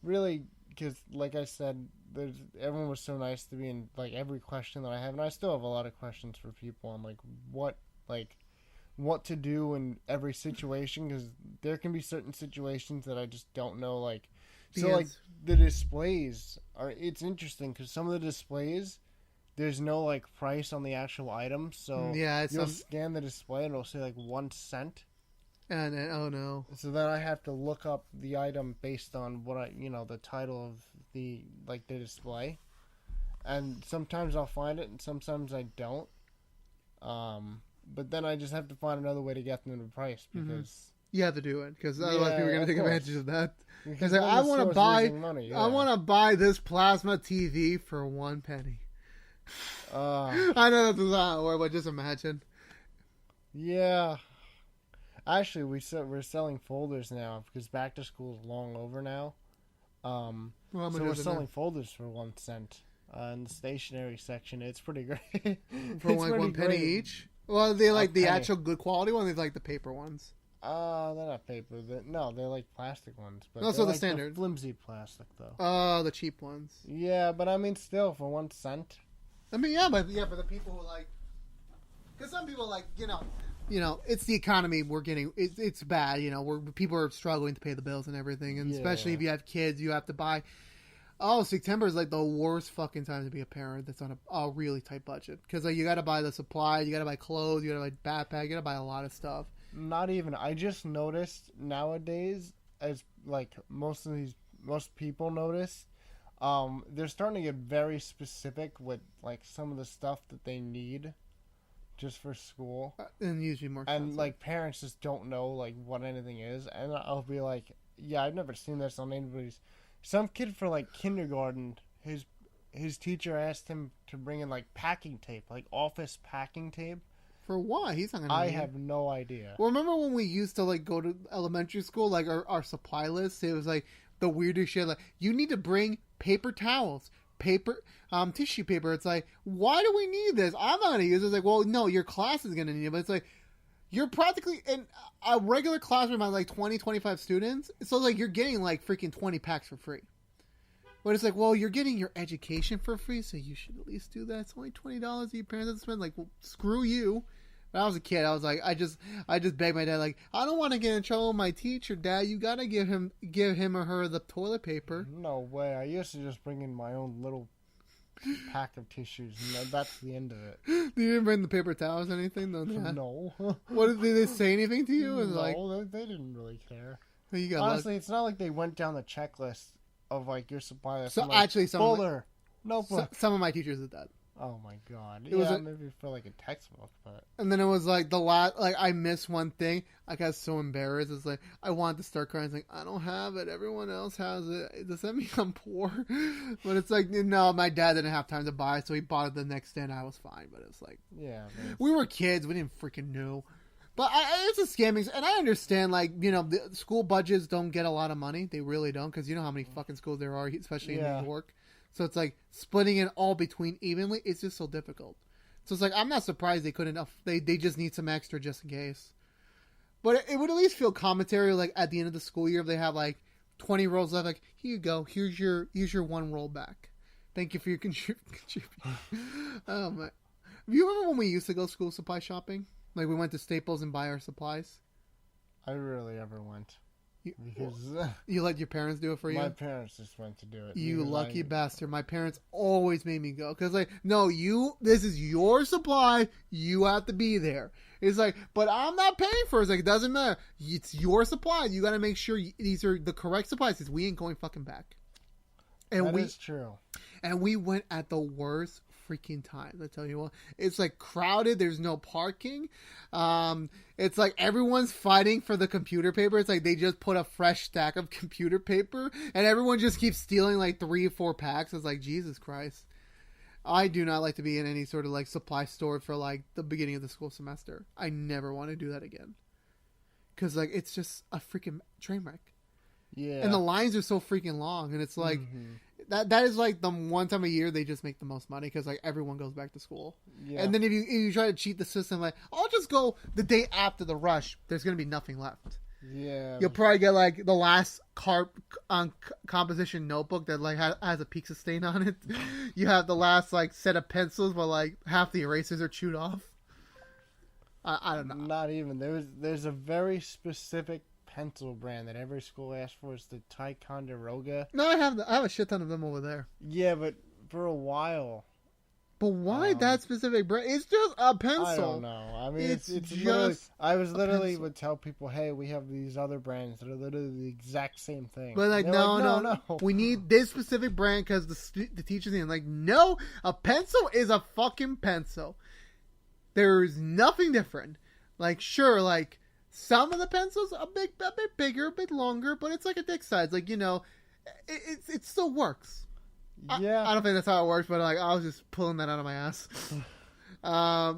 really, because like I said, everyone was so nice to me in like every question that I have, and I still have a lot of questions for people on like what to do in every situation, because there can be certain situations that I just don't know. Like, so like the displays it's interesting because some of the displays there's no like price on the actual item, so Yeah, you'll scan the display and it'll say like 1 cent. And then, oh no. So then I have to look up the item based on what the title of the display. And sometimes I'll find it and sometimes I don't. But then I just have to find another way to get them the price because you have to do it because otherwise people are going to take advantage of that. Because like, I want to buy money, yeah. I want to buy this plasma TV for 1 penny. I know that's not a word, but just imagine. Yeah. Actually, we're selling folders now because back to school is long over now. So we're selling folders for 1 cent in the stationery section. It's pretty great. For like 1 penny each. Well, they like the actual good quality one. They like the paper ones. They're not paper. They're like plastic ones. But so the like standard the flimsy plastic though. The cheap ones. Yeah, but I mean, still for 1 cent. I mean, yeah, but for the people who like, because some people like, it's the economy we're getting. It's bad, people are struggling to pay the bills and everything, and especially if you have kids, you have to buy. Oh, September is like the worst fucking time to be a parent that's on a really tight budget because like, you got to buy the supplies, you got to buy clothes, you got to buy backpack, you got to buy a lot of stuff. Not even. I just noticed nowadays, as like most people notice, they're starting to get very specific with like some of the stuff that they need just for school, and usually more expensive. And like parents just don't know like what anything is, and I'll be like, yeah, I've never seen this on anybody's. Some kid for like kindergarten, his teacher asked him to bring in like packing tape, like office packing tape. For what? He's not gonna. I have no idea. Well, remember when we used to like go to elementary school, like our supply list? It was like the weirdest shit. Like you need to bring paper towels, tissue paper. It's like, why do we need this? I'm not gonna use it. It's like, well, no, your class is gonna need it. But it's like, you're practically in a regular classroom of like 20, 25 students. So like you're getting like freaking 20 packs for free. But it's like, well, you're getting your education for free, so you should at least do that. It's only $20 that your parents have to spend. Like, well, screw you. When I was a kid, I was like, I just begged my dad, like, I don't want to get in trouble with my teacher, Dad. You gotta give him or her the toilet paper. No way. I used to just bring in my own little pack of tissues, and that's the end of it. You didn't bring the paper towels or anything, though? No. What did they say anything to you? No, like, they didn't really care. Well, you got honestly, it's not like they went down the checklist of like your supply list. So like, actually, folder, notebook. Some of my teachers did that. Oh my god! It was maybe for like a textbook, but. And then it was like the last, like I missed one thing. I got so embarrassed. It's like I wanted to start crying. It's like I don't have it. Everyone else has it. Does that mean I'm poor? But it's like no, my dad didn't have time to buy it, so he bought it the next day, and I was fine. But it's like we were kids. We didn't freaking know. But it's a scamming, and I understand, like, the school budgets don't get a lot of money. They really don't, because you know how many fucking schools there are, especially in New York. So it's like splitting it all between evenly. It's just so difficult. So it's like I'm not surprised they couldn't. They just need some extra just in case. But it would at least feel commentary, like at the end of the school year, if they have like 20 rolls left, like here you go, here's your one roll back. Thank you for your contribution. Oh my! Do you remember when we used to go school supply shopping? Like we went to Staples and buy our supplies. I rarely ever went. Because you let your parents do it for you? My parents just went to do it. You lucky bastard. My parents always made me go. Because like, no, this is your supply. You have to be there. It's like, but I'm not paying for it. It's like, it doesn't matter. It's your supply. You got to make sure these are the correct supplies because we ain't going fucking back. And that is true. And we went at the worst freaking time. I tell you what, it's like crowded. There's no parking. It's like everyone's fighting for the computer paper. It's like they just put a fresh stack of computer paper, and everyone just keeps stealing like 3 or 4 packs. It's like Jesus Christ. I do not like to be in any sort of like supply store for like the beginning of the school semester. I never want to do that again because like it's just a freaking train wreck. Yeah, and the lines are so freaking long, and it's like. That is like the one time a year they just make the most money because like everyone goes back to school. Yeah. And then if you try to cheat the system, like I'll just go the day after the rush. There's gonna be nothing left. Yeah. You'll probably get like the last composition notebook that like has a pizza stain on it. You have the last like set of pencils, but like half the erasers are chewed off. I don't know. Not even there's a very specific pencil brand that every school asks for is the Ticonderoga. No, I have a shit ton of them over there. Yeah, but for a while. But why that specific brand? It's just a pencil. I don't know. I mean, it's just literally. I was literally pencil. would tell people, "Hey, we have these other brands that are literally the exact same thing." But like, They're no. We need this specific brand because the teachers need. Like, no, a pencil is a fucking pencil. There's nothing different. Like, sure, like some of the pencils a bit bigger, a bit longer, but it's like a dick size. Like, you know, it still works. Yeah. I don't think that's how it works, but like I was just pulling that out of my ass. I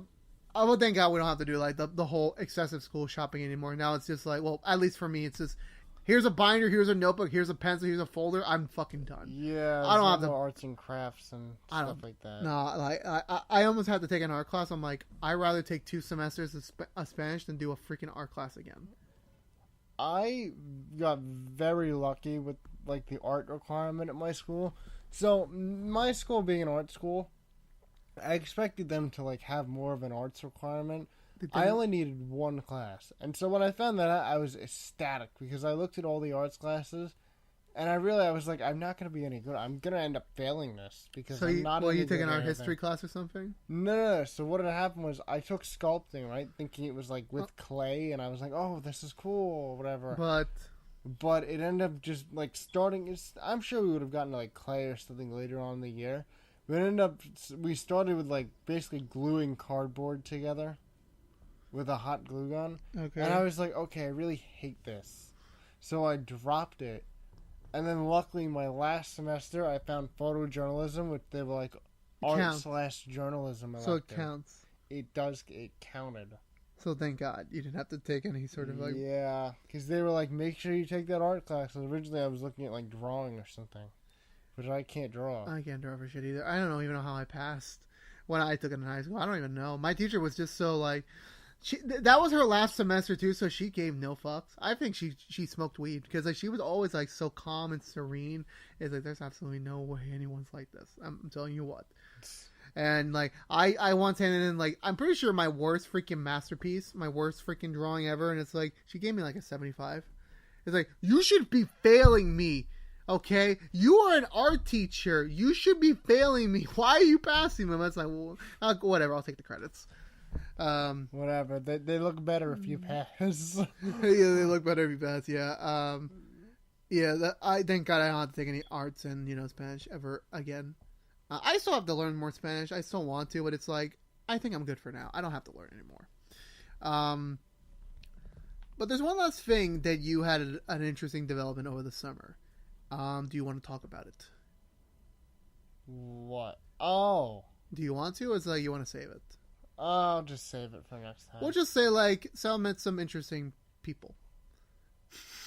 would thank God we don't have to do like the whole excessive school shopping anymore. Now it's just like, well, at least for me, it's just here's a binder, here's a notebook, here's a pencil, here's a folder. I'm fucking done. Yeah, I don't have to arts and crafts and stuff like that. No, like I almost had to take an art class. I'm like, I'd rather take 2 semesters of Spanish than do a freaking art class again. I got very lucky with like the art requirement at my school. So my school being an art school, I expected them to like have more of an arts requirement. I only needed 1 class. And so when I found that out, I was ecstatic because I looked at all the arts classes and I realized I was like, I'm not going to be any good. I'm going to end up failing this because I'm not you take an art history class or something? No. So what had happened was I took sculpting, right? Thinking it was like with clay and I was like, oh, this is cool or whatever. But it ended up just like starting. I'm sure we would have gotten to like clay or something later on in the year. But we started with like basically gluing cardboard together with a hot glue gun. Okay. And I was like, okay, I really hate this. So I dropped it. And then luckily my last semester I found photojournalism, which they were like art/journalism elective. So it counts. It counted. So thank God you didn't have to take any sort of like... Yeah, because they were like, make sure you take that art class. And originally I was looking at like drawing or something, but I can't draw. I can't draw for shit either. I don't even know how I passed when I took it in high school. I don't even know. My teacher was just so like... that was her last semester too, so she gave no fucks. I think she smoked weed because like she was always like so calm and serene. It's like there's absolutely no way anyone's like this. I'm telling you what. And like I once handed in like I'm pretty sure my worst freaking masterpiece, my worst freaking drawing ever, and it's like she gave me like a 75. It's like you should be failing me, okay? You are an art teacher. You should be failing me. Why are you passing them? It's like well, whatever. I'll take the credits. Whatever. They look better if you pass. Yeah, they look better if you pass. Yeah. I thank God I don't have to take any arts and Spanish ever again. I still have to learn more Spanish. I still want to, but it's like I think I'm good for now. I don't have to learn anymore. But there's one last thing that you had an interesting development over the summer. Do you want to talk about it? What? Oh. Do you want to, or is it like you want to save it? I'll just save it for next time. We'll just say like Sal met some interesting people.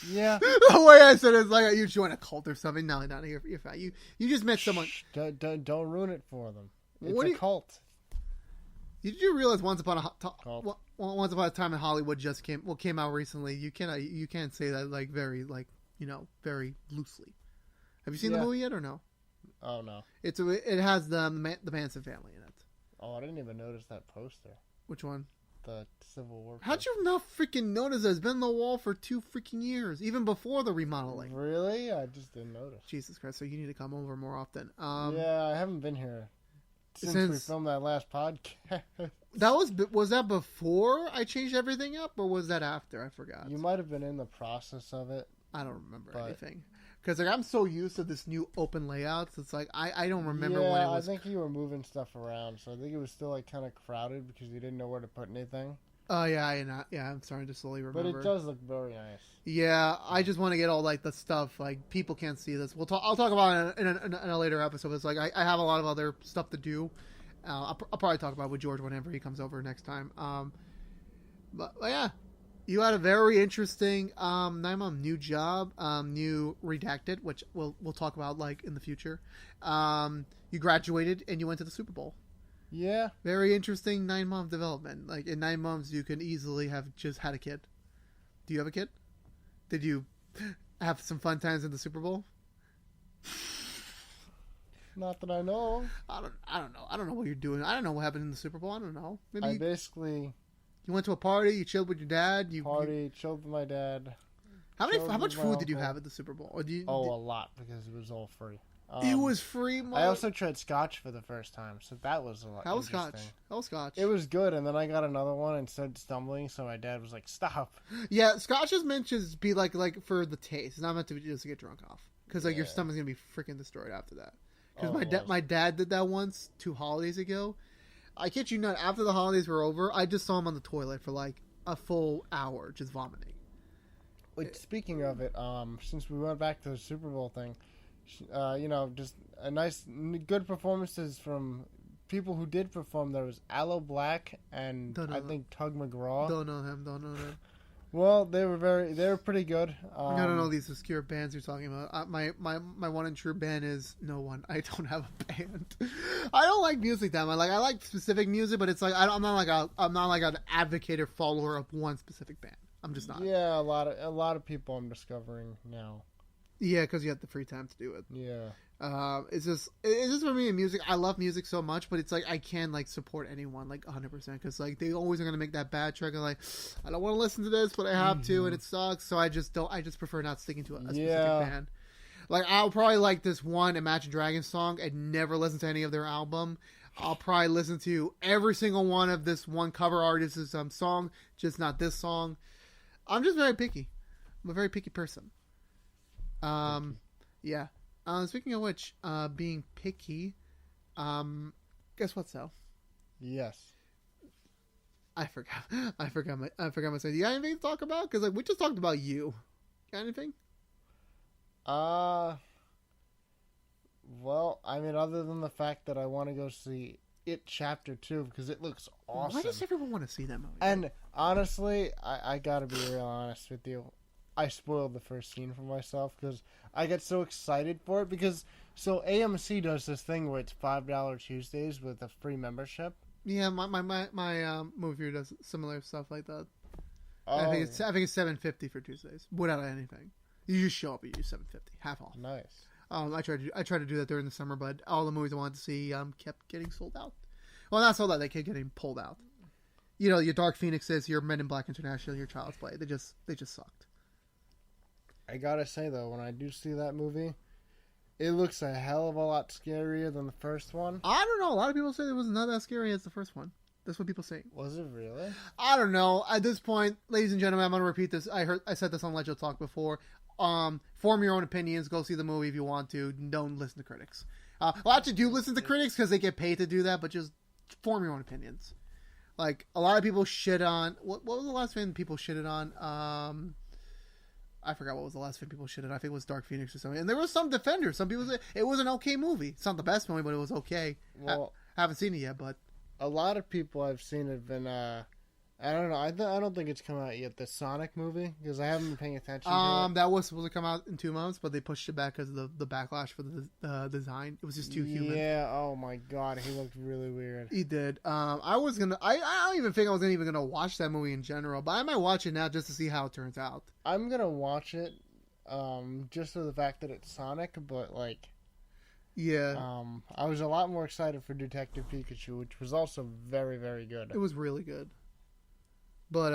Yeah. The way I said it is like you join a cult or something. No, you're fine. You just met someone. Don't ruin it for them. It's What a cult. Did you realize once upon a time in Hollywood just came out recently? You can't say that like very very loosely. Have you seen the movie yet or no? Oh no. It has the Manson family in it. Oh, I didn't even notice that poster. Which one? The Civil War. How'd you not freaking notice that? It's been on the wall for 2 freaking years, even before the remodeling. Really? I just didn't notice. Jesus Christ! So you need to come over more often. Yeah, I haven't been here since we filmed that last podcast. Was that before I changed everything up, or was that after? I forgot. You might have been in the process of it. I don't remember anything. Because like I'm so used to this new open layouts, it's like I don't remember when it was. I think you were moving stuff around, so I think it was still like kind of crowded because you didn't know where to put anything. Oh yeah, I'm starting to slowly remember. But it does look very nice. Yeah, I just want to get all like the stuff like people can't see this. I'll talk about it in a later episode. It's like I have a lot of other stuff to do. I'll probably talk about it with George whenever he comes over next time. But yeah. You had a very interesting 9-month new job, new redacted, which we'll talk about like in the future. You graduated and you went to the Super Bowl. Yeah. Very interesting 9-month development. Like in 9 months, you can easily have just had a kid. Do you have a kid? Did you have some fun times in the Super Bowl? Not that I know. I don't know. I don't know what you're doing. I don't know what happened in the Super Bowl. I don't know. Maybe basically. You went to a party. You chilled with your dad. Chilled with my dad. How much food did you have at the Super Bowl? Or a lot because it was all free. It was free. I also tried Scotch for the first time, so that was a lot. How was Scotch? How was Scotch? It was good, and then I got another one and started stumbling, so my dad was like, "Stop." Yeah, Scotch is meant to be like for the taste. It's not meant to be just to get drunk off, because like your stomach's gonna be freaking destroyed after that. Because my dad did that once 2 holidays ago. I kid you not. After the holidays were over, I just saw him on the toilet for like a full hour just vomiting. Like, speaking of it, since we went back to the Super Bowl thing. Just a nice, good performances from people who did perform. There was Aloe Black and I think Tug McGraw. Don't know him. Well, they were pretty good. I don't know these obscure bands you're talking about. My one and true band is no one. I don't have a band. I don't like music that much. Like, I like specific music, but it's like I'm not like an advocate or follower of one specific band. I'm just not. Yeah, a lot of people I'm discovering now. Yeah, because you have the free time to do it. Yeah. It's just for me in music. I love music so much, but it's like I can't like support anyone like 100% because like they always are gonna make that bad track. And like I don't want to listen to this, but I have to, and it sucks. So I just don't. I just prefer not sticking to a specific band. Like I'll probably like this one Imagine Dragons song and never listen to any of their album. I'll probably listen to every single one of this one cover artist's song, just not this song. I'm just very picky. I'm a very picky person. Yeah. Speaking of which, being picky, guess what, Sal? Yes. I forgot myself. You got anything to talk about? Because like we just talked about you. Got anything? Well, I mean, other than the fact that I want to go see It Chapter 2 because it looks awesome. Why does everyone want to see that movie? And honestly, I gotta be real honest with you. I spoiled the first scene for myself because I get so excited for it because AMC does this thing where it's $5 Tuesdays with a free membership. Yeah, my movie review does similar stuff like that. Oh. I think it's $7.50 for Tuesdays without anything. You just show up and you use $7.50, half off. Nice. I tried to do that during the summer, but all the movies I wanted to see kept getting sold out. Well, not sold out; they kept getting pulled out. You know, your Dark Phoenixes, your Men in Black International, your Child's Play. They just sucked. I gotta say though, when I do see that movie, it looks a hell of a lot scarier than the first one. I don't know. A lot of people say it was not that scary as the first one. That's what people say. Was it really? I don't know. At this point, ladies and gentlemen, I'm gonna repeat this. I said this on Let Joe Talk before. Form your own opinions. Go see the movie if you want to. Don't listen to critics. Well, actually, do listen to critics because they get paid to do that. But just form your own opinions. Like a lot of people shit on. What was the last film people shitted on? I forgot what was the last film people shitted on. I think it was Dark Phoenix or something. And there was some defenders. Some people said it was an okay movie. It's not the best movie, but it was okay. Well, haven't seen it yet, but a lot of people I've seen have been. I don't know. I don't think it's come out yet. The Sonic movie, because I haven't been paying attention to it. That was supposed to come out in 2 months, but they pushed it back because of the backlash for the design. It was just too human. Yeah. Oh my god, he looked really weird. He did. I don't even think I was even gonna watch that movie in general, but I might watch it now just to see how it turns out. I'm gonna watch it, just for the fact that it's Sonic, but like. Yeah. I was a lot more excited for Detective Pikachu, which was also very, very good. It was really good. But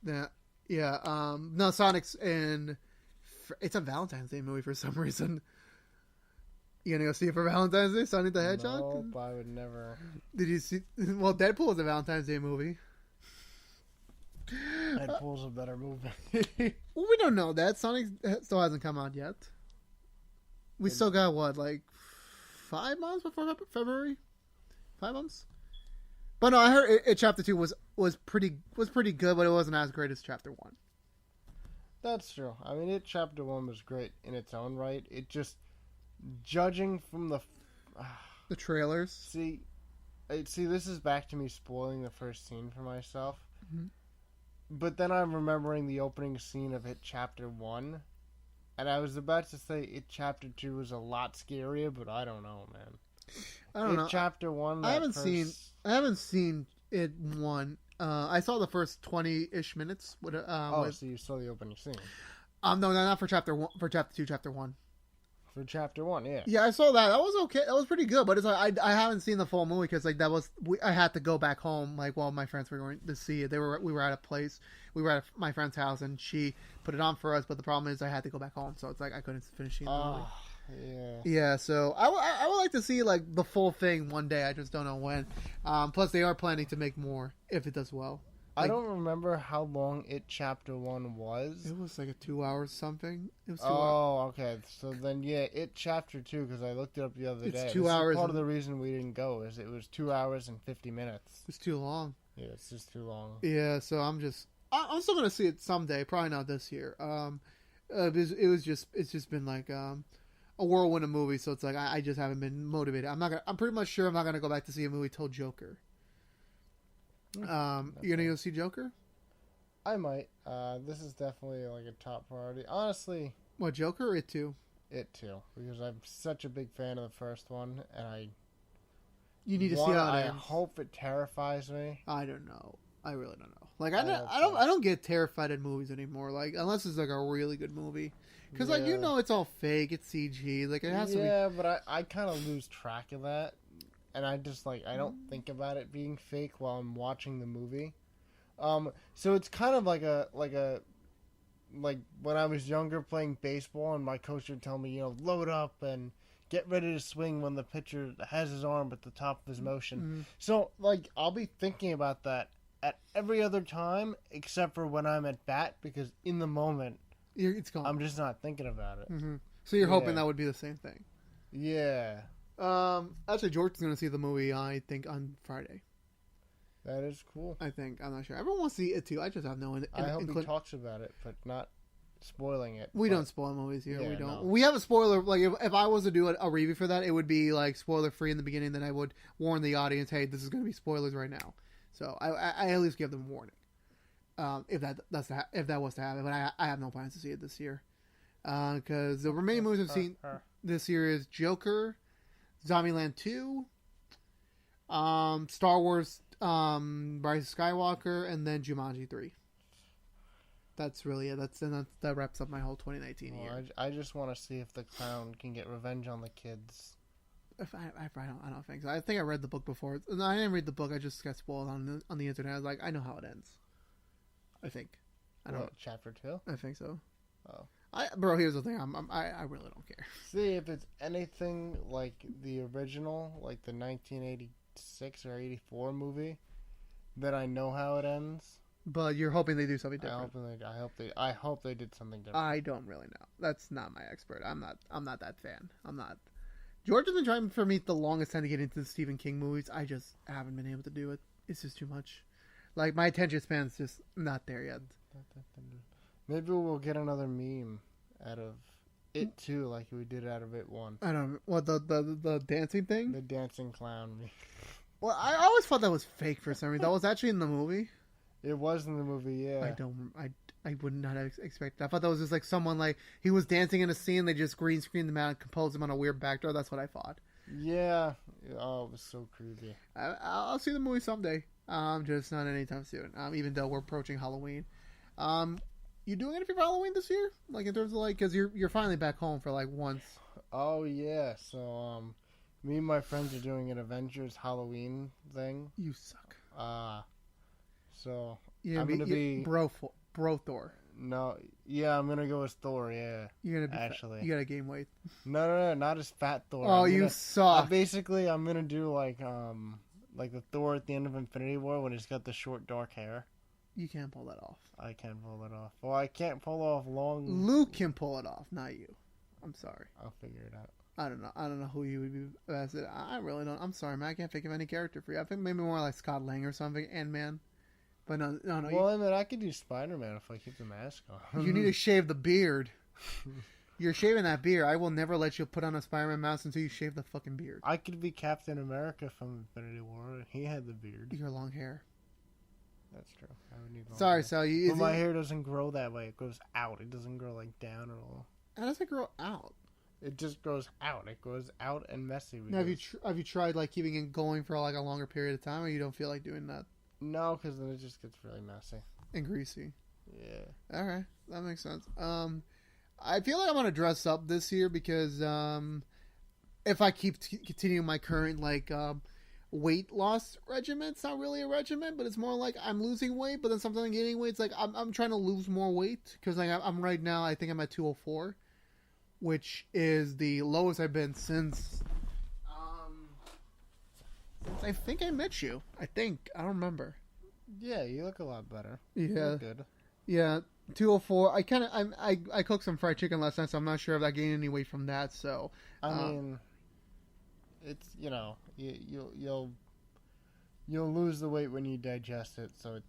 no, Sonic's in. It's a Valentine's Day movie for some reason. You gonna go see it for Valentine's Day, Sonic the Hedgehog? Nope, I would never. Did you see? Well, Deadpool was a Valentine's Day movie. Deadpool's a better movie. Well, we don't know that. Sonic still hasn't come out yet. We still got what, like 5 months before February? 5 months. But no, I heard it Chapter 2 was pretty good, but it wasn't as great as Chapter 1. That's true. I mean, Chapter 1 was great in its own right. It just, judging from the trailers. See, this is back to me spoiling the first scene for myself. Mm-hmm. But then I'm remembering the opening scene of It Chapter 1. And I was about to say It Chapter 2 was a lot scarier, but I don't know, man. I don't know. Chapter 1. I haven't seen it 1. I saw the first 20-ish minutes. So you saw the opening scene? No, not for Chapter 1. For Chapter 2, Chapter 1. For Chapter 1, yeah. Yeah, I saw that. That was okay. That was pretty good. But it's like I haven't seen the full movie because like I had to go back home like while my friends were going to see it. We were at a place. We were at my friend's house and she put it on for us. But the problem is I had to go back home, so it's like I couldn't finish seeing the movie. Yeah. Yeah, so I would like to see like the full thing one day. I just don't know when. Plus, they are planning to make more if it does well. I don't remember how long It Chapter 1 was. It was like a 2 hours something. It was 2 hours. Oh, okay. So then, yeah, It Chapter 2, because I looked it up the other day. It's 2 hours. Part of the reason we didn't go is it was 2 hours and 50 minutes. It's too long. Yeah, it's just too long. Yeah, so I'm still gonna see it someday. Probably not this year. It's just been like a whirlwind of movies. So it's like I just haven't been motivated. I'm pretty much sure I'm not gonna go back to see a movie till Joker. You're gonna go see Joker? I might. This is definitely like a top priority. Honestly. What, Joker or It Too? It Too, because I'm such a big fan of the first one, and you need to see how it ends. I hope it terrifies me. I don't know. I really don't know. Like I don't get terrified at movies anymore. Like unless it's like a really good movie, because like it's all fake. It's CG. Like it has to be. Yeah, but I kind of lose track of that. And I just I don't think about it being fake while I'm watching the movie. So it's kind of like when I was younger playing baseball and my coach would tell me, load up and get ready to swing when the pitcher has his arm at the top of his motion. Mm-hmm. So I'll be thinking about that at every other time except for when I'm at bat, because in the moment it's gone. I'm just not thinking about it. Mm-hmm. So you're hoping that would be the same thing. Yeah. Actually, George's going to see the movie, I think, on Friday. That is cool. I think. I'm not sure. Everyone wants to see it, too. I just have no... I hope he talks about it, but not spoiling it. We don't spoil movies here. Yeah, we don't. No. We have a spoiler... Like, if I was to do a review for that, it would be, like, spoiler-free in the beginning. Then I would warn the audience, hey, this is going to be spoilers right now. So, I at least give them a warning. If that was to happen. But I have no plans to see it this year. Because the remaining movies I've seen this year is Joker... Zombieland 2, Star Wars, Rise of Skywalker, and then Jumanji 3. That's really it. That wraps up my whole 2019 year. I just want to see if the clown can get revenge on the kids. I don't think so. I think I read the book before. No, I didn't read the book. I just got spoiled on the internet. I was like, I know how it ends. I think. I don't. Chapter 2? I think so. Oh. Bro, here's the thing. I really don't care. See, if it's anything like the original, like the 1986 or 84 movie, then I know how it ends. But you're hoping they do something different. I hope they did something different. I don't really know. That's not my expert. I'm not that fan. I'm not. George has been trying for me the longest time to get into the Stephen King movies. I just haven't been able to do it. It's just too much. Like, my attention span's just not there yet. Maybe we'll get another meme out of It 2 like we did out of It 1. I don't know. What, the dancing thing? The dancing clown meme. Well, I always thought that was fake for some reason. That was actually in the movie. It was in the movie, yeah. I would not have expected. I thought that was just like someone, like, he was dancing in a scene, they just green screened him out and composed him on a weird backdrop. That's what I thought. Yeah. Oh, it was so creepy. I'll see the movie someday. Just not anytime soon. Even though we're approaching Halloween. You doing anything for Halloween this year? Like, in terms of, like, because you're finally back home for, like, once. Oh, yeah. So, me and my friends are doing an Avengers Halloween thing. You suck. So, I'm going to be... Bro Thor. No. Yeah, I'm going to go as Thor, yeah. You're going to be... Actually. You got to gain weight. No, not as Fat Thor. Oh, you suck. I'm going to do, like the Thor at the end of Infinity War when he's got the short, dark hair. You can't pull that off. I can pull it off. Well, I can't pull off long... Luke can pull it off, not you. I'm sorry. I'll figure it out. I don't know who you would be best at. I really don't. I'm sorry, man. I can't think of any character for you. I think maybe more like Scott Lang or something, Ant-Man. But no. Well, I could do Spider-Man if I keep the mask on. You need to shave the beard. You're shaving that beard. I will never let you put on a Spider-Man mask until you shave the fucking beard. I could be Captain America from Infinity War. He had the beard. Your long hair. That's true. I would need long Sorry, hair. Sal. But my hair doesn't grow that way. It goes out. It doesn't grow like down at all. How does it grow out? It just grows out. It grows out and messy. Now, have you tried like keeping it going for like a longer period of time, or you don't feel like doing that? No, because then it just gets really messy and greasy. Yeah. All right, that makes sense. I feel like I'm gonna dress up this year because if I keep continuing my current like weight loss regimen, it's not really a regimen, but it's more like I'm losing weight, but then sometimes I'm gaining weight. It's like I'm trying to lose more weight because like I'm right now. I think I'm at 204. which is the lowest I've been since I think I met you. I don't remember. Yeah, you look a lot better. Yeah, You look good. Yeah, 204. I cooked some fried chicken last night, so I'm not sure if I gained any weight from that. So I mean, it's you'll lose the weight when you digest it. So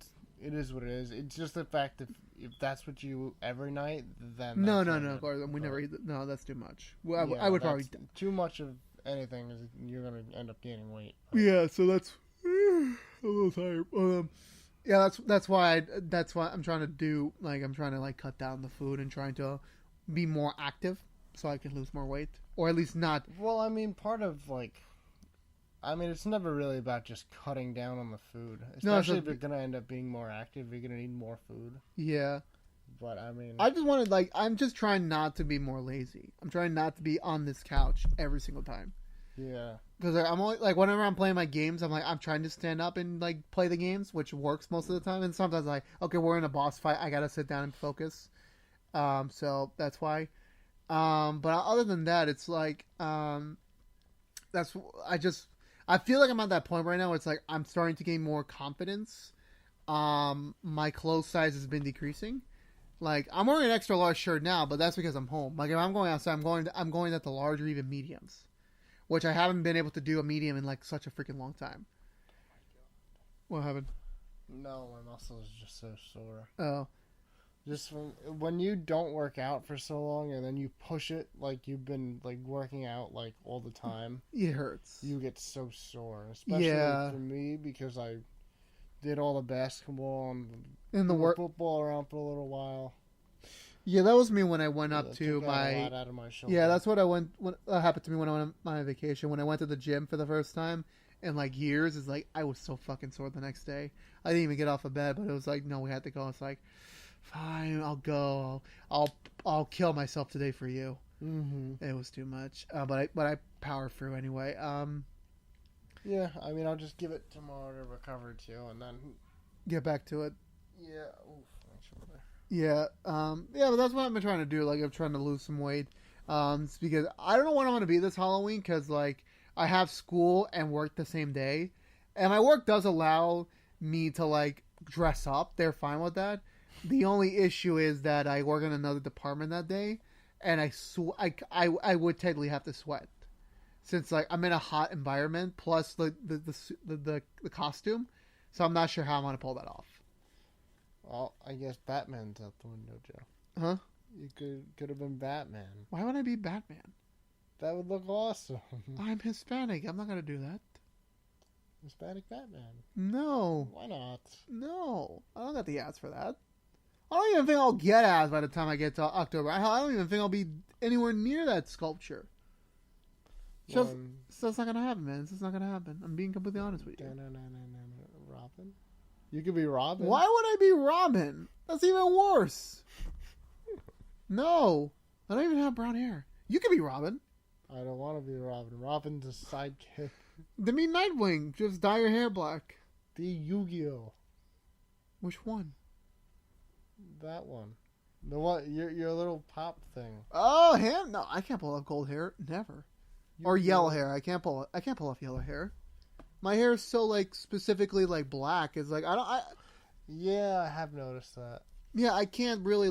it is what it is. It's just the fact if that's what you eat every night, then no, Gordon, we never eat. No, that's too much. Well, yeah, I would probably too much of anything is you're gonna end up gaining weight. Yeah, so that's a little tired. Yeah, that's why I'm trying to do cut down the food and trying to be more active so I can lose more weight, or at least not. Well, I mean, it's never really about just cutting down on the food, especially if you're gonna end up being more active. You're gonna need more food. Yeah, but I mean, I just wanted I'm just trying not to be more lazy. I'm trying not to be on this couch every single time. Yeah. Because I'm only whenever I'm playing my games, I'm trying to stand up and play the games, which works most of the time. And sometimes okay, we're in a boss fight, I gotta sit down and focus. So that's why. But other than that, it's I feel like I'm at that point right now. It's I'm starting to gain more confidence. My clothes size has been decreasing. I'm wearing an extra large shirt now, but that's because I'm home. If I'm going outside, I'm going at the large or even mediums. Which I haven't been able to do a medium in such a freaking long time. What happened? No, my muscle is just so sore. Oh. Just when you don't work out for so long and then you push it you've been working out all the time. It hurts. You get so sore. Especially for me because I did all the basketball and the football around for a little while. Yeah, that was me when I went up to my. A lot out of my shoulder. Yeah, that's what that happened to me when I went on my vacation. When I went to the gym for the first time in years, it's I was so fucking sore the next day. I didn't even get off of bed, but it was no, we had to go. It's fine, I'll go. I'll kill myself today for you. Mm-hmm. It was too much, but I powered through anyway. Yeah, I mean, I'll just give it tomorrow to recover too, and then get back to it. Yeah. Oof, my shoulder. Yeah, but that's what I've been trying to do. I'm trying to lose some weight. It's because I don't know what I'm going to be this Halloween because, I have school and work the same day. And my work does allow me to, dress up. They're fine with that. The only issue is that I work in another department that day. And I would technically have to sweat. Since, I'm in a hot environment, plus the costume. So I'm not sure how I'm going to pull that off. Well, I guess Batman's out the window, Joe. Huh? You could have been Batman. Why would I be Batman? That would look awesome. I'm Hispanic. I'm not going to do that. Hispanic Batman. No. Why not? No. I don't got the ads for that. I don't even think I'll get ads by the time I get to October. I don't even think I'll be anywhere near that sculpture. So that's not going to happen, man. It's just not going to happen. I'm being completely honest with you. Robin? You could be Robin. Why would I be Robin? That's even worse. No. I don't even have brown hair. You could be Robin. I don't want to be Robin. Robin's a sidekick. Then be Nightwing. Just dye your hair black. Be Yu-Gi-Oh. Which one? That one. The one, your little pop thing. Oh, him? No, I can't pull off gold hair. Never. Or yellow hair. I can't pull off yellow hair. My hair is so specifically black. It's Yeah, I have noticed that. Yeah, I can't really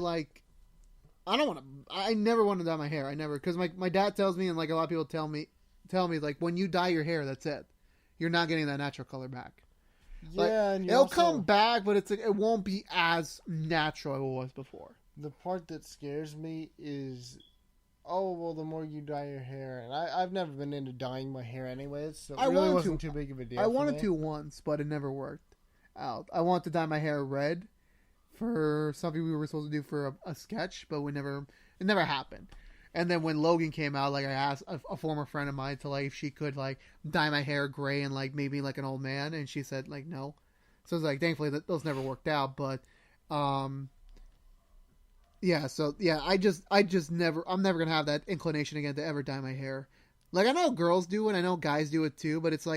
I never want to dye my hair. I never, because my dad tells me, and a lot of people tell me when you dye your hair, that's it. You're not getting that natural color back. Yeah, and it'll come back, but it won't be as natural as it was before. The part that scares me is, the more you dye your hair, and I've never been into dyeing my hair anyways, so it really wasn't too big of a deal. I wanted to once, but it never worked out. I wanted to dye my hair red for something we were supposed to do for a sketch, but it never happened. And then when Logan came out, I asked a former friend of mine to if she could dye my hair gray and maybe an old man, and she said no. So it's thankfully those never worked out, but yeah. So yeah, I'm never gonna have that inclination again to ever dye my hair. I know girls do it, I know guys do it too, but it's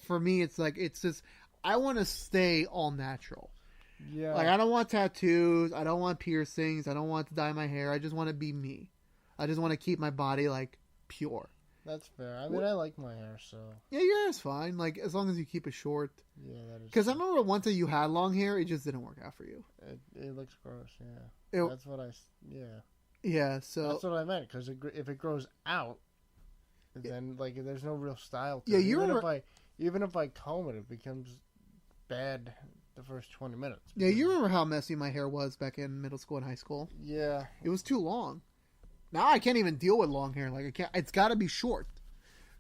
for me, it's just I want to stay all natural. Yeah. I don't want tattoos. I don't want piercings. I don't want to dye my hair. I just want to be me. I just want to keep my body like pure. That's fair. I mean, I like my hair, so Yeah, your hair's fine. Like as long as you keep it short. yeah, that is. Because I remember once that you had long hair, it just didn't work out for you. It looks gross. Yeah, that's what I. Yeah. Yeah, so that's what I meant. Because if it grows out, then like there's no real style to yeah, it. you Even if I comb it, it becomes bad the first 20 minutes. Yeah, you remember how messy my hair was back in middle school and high school? Yeah. It was too long. Now I can't even deal with long hair. Like I can't. It's got to be short.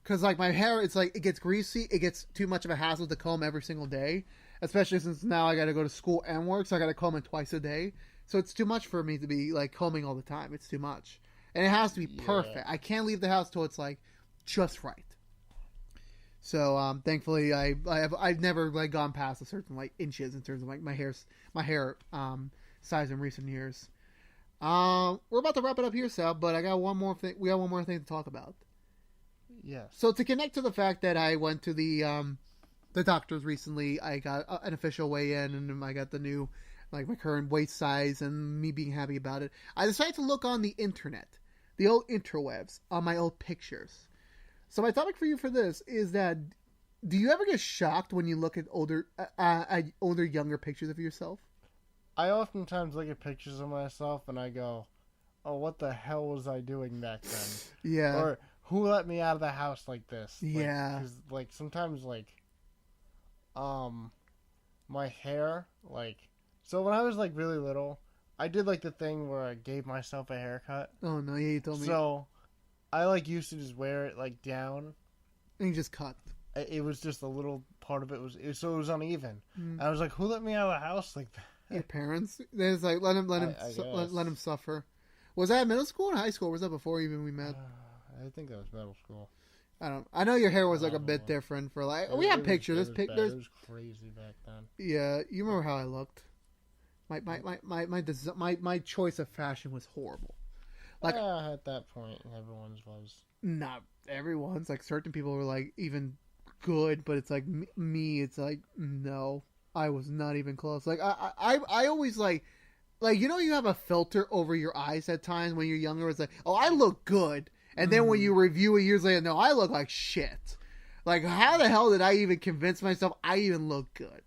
Because like my hair, it's like it gets greasy. It gets too much of a hassle to comb every single day. Especially since now I got to go to school and work, so I got to comb it twice a day. So it's too much for me to be like combing all the time. It's too much, and it has to be perfect. I can't leave the house till it's like just right. So thankfully I've never like gone past a certain like inches in terms of like my hair size in recent years. We're about to wrap it up here, Sal, but I got one more thing. We got one more thing to talk about. Yes. So to connect to the fact that I went to the doctors recently, I got an official weigh-in, and I got the new, like my current waist size, and me being happy about it. I decided to look on the internet, the old interwebs, on my old pictures. So my topic for you for this is that, do you ever get shocked when you look at older, younger pictures of yourself? I oftentimes look at pictures of myself and I go, "Oh, what the hell was I doing back then?" Yeah. Or who let me out of the house like this? Yeah. Because like sometimes like, my hair so when I was like really little, I did like the thing where I gave myself a haircut. Oh no, yeah, you told me. So I like used to just wear it like down. And you just cut. It was just a little part of it was uneven. I was like, who let me out of the house like that? Your parents. There's like let him suffer. Was that middle school or high school? Or was that before even we met? I think that was middle school. I know your hair was like a bit different for like. We have pictures. It was crazy back then. Yeah, you remember how I looked. My choice of fashion was horrible. Like at that point, everyone's was. Not everyone's. Like certain people were like even good, but it's like me. It's like no, I was not even close. Like I always like you have a filter over your eyes at times when you're younger. It's like, oh, I look good, and then when you review it years later, no, I look like shit. Like how the hell did I even convince myself I even look good?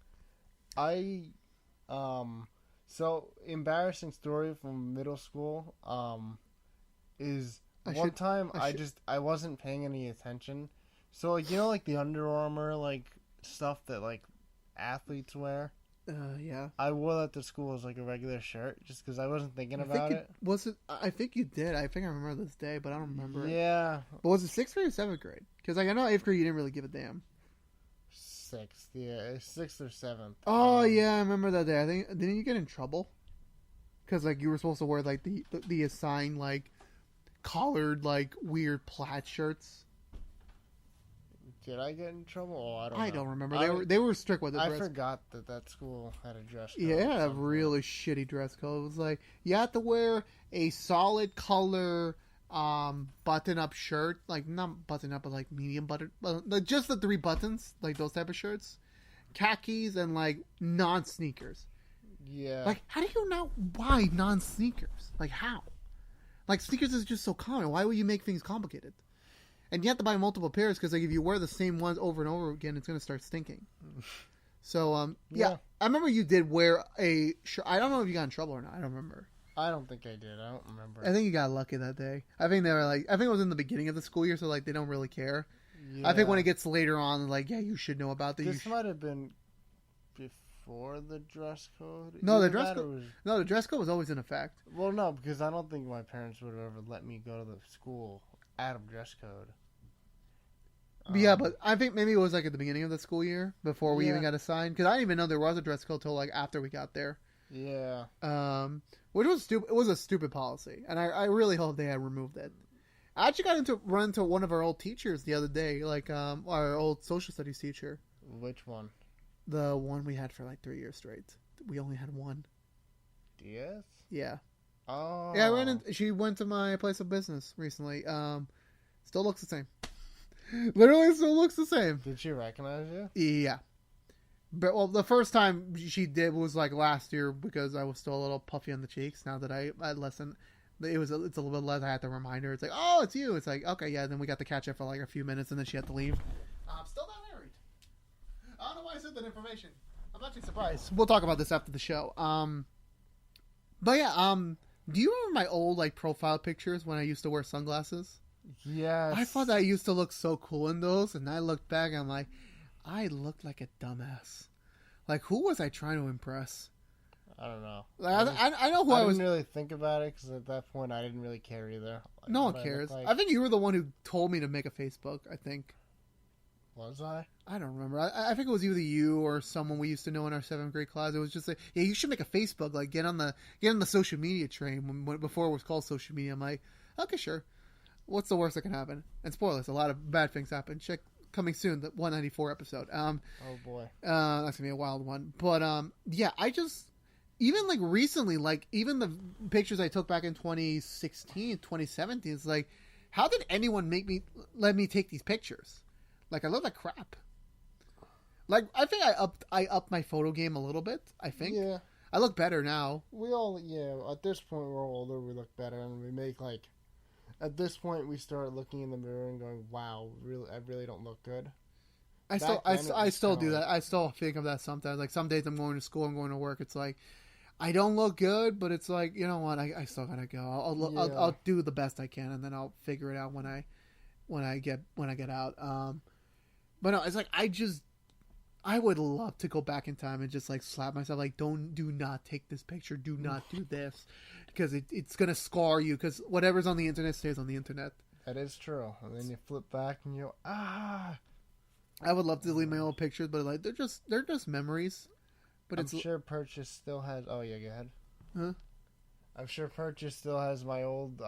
So embarrassing story from middle school. Is one time I wasn't paying any attention. So like like the Under Armour like stuff that like athletes wear. Yeah. I wore that to school as like a regular shirt just because I wasn't thinking about it. Was it? I think you did. I think I remember this day, but I don't remember. Yeah. But was it 6th grade or 7th grade? Because like I know 8th grade you didn't really give a damn. 6th, yeah, 6th or 7th. Oh yeah, I remember that day. I think didn't you get in trouble? Because like you were supposed to wear like the assigned like collared like weird plaid shirts. Did I get in trouble? Oh, I don't remember. They were strict with it. I forgot that school had a dress code. Yeah, it had a really shitty dress code. It was like you had to wear a solid color button-up shirt, like not button-up, but like medium button, like just the 3 buttons, like those type of shirts, khakis, and like non-sneakers. Yeah. Like, how do you not buy non-sneakers? Like, how? Like, sneakers is just so common. Why would you make things complicated? And you have to buy multiple pairs because, like, if you wear the same ones over and over again, it's going to start stinking. So, yeah. I remember you did wear a shirt. I don't know if you got in trouble or not. I don't remember. I don't think I did. I don't remember. I think you got lucky that day. I think they were like, I think it was in the beginning of the school year, so, like, they don't really care. Yeah. I think when it gets later on, like, yeah, you should know about that. This might have been before the dress code. No, the dress code was always in effect. Well, no, because I don't think my parents would have ever let me go to the school out of dress code. Yeah, but I think maybe it was like at the beginning of the school year before we even got assigned, because I didn't even know there was a dress code till like after we got there. Yeah. Which was stupid. It was a stupid policy, and I really hope they had removed it. I actually run into one of our old teachers the other day, like our old social studies teacher. Which one? The one we had for like 3 years straight. We only had one. Yes? Yeah. Oh. Yeah, she went to my place of business recently. Still looks the same. Literally still looks the same. Did she recognize you? Yeah. But well, the first time she did was like last year because I was still a little puffy on the cheeks. Now that I had It's a little bit less. I had to remind her. It's like, oh, it's you. It's like, okay, yeah. Then we got to catch up for like a few minutes, and then she had to leave. I'm still not married. I don't know why I said that information. I'm actually surprised. We'll talk about this after the show. But yeah, do you remember my old like profile pictures when I used to wear sunglasses? Yes. I thought I used to look so cool in those, and I look back, I'm like, I looked like a dumbass. Like, who was I trying to impress? I don't know. Like, I know who I was. I didn't really think about it because at that point I didn't really care either. Like, no one cares. I think you were the one who told me to make a Facebook. I think. Was I? I don't remember. I think it was either you or someone we used to know in our 7th grade class. It was just like, yeah, you should make a Facebook. Like, get on the social media train before it was called social media. I'm like, okay, sure. What's the worst that can happen? And spoilers, a lot of bad things happen. Check coming soon, the 194 episode. Oh boy, that's gonna be a wild one. But yeah, I just even like recently, like even the pictures I took back in 2016, 2017. It's like, how did anyone let me take these pictures? Like, I look like crap. Like, I think I upped my photo game a little bit. I think. Yeah. I look better now. At this point we're older, we look better, and we make like. At this point, we start looking in the mirror and going, "Wow, I really don't look good." I still do that. I still think of that sometimes. Like, some days I'm going to school, I'm going to work. It's like, I don't look good, but it's like, you know what? I still gotta go. I'll do the best I can, and then I'll figure it out when I get out. But no, it's like I would love to go back in time and just like slap myself, like, do not take this picture, do not do this, because it's gonna scar you. Because whatever's on the internet stays on the internet. That is true. And then you flip back and you go, ah. I would love to delete my old pictures, but like they're just memories. But I'm sure Purchase still has. Oh yeah, go ahead. Huh? I'm sure Purchase still has my old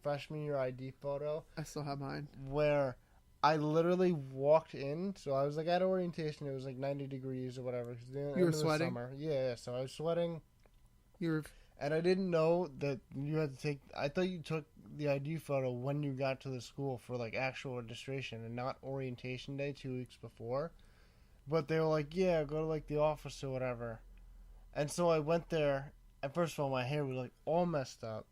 freshman year ID photo. I still have mine. Where I literally walked in, so I was like at orientation. It was like 90 degrees or whatever. You were sweating? Yeah, so I was sweating. And I didn't know that you had to take. I thought you took the ID photo when you got to the school for like actual registration and not orientation day 2 weeks before. But they were like, yeah, go to like the office or whatever. And so I went there. And first of all, my hair was like all messed up.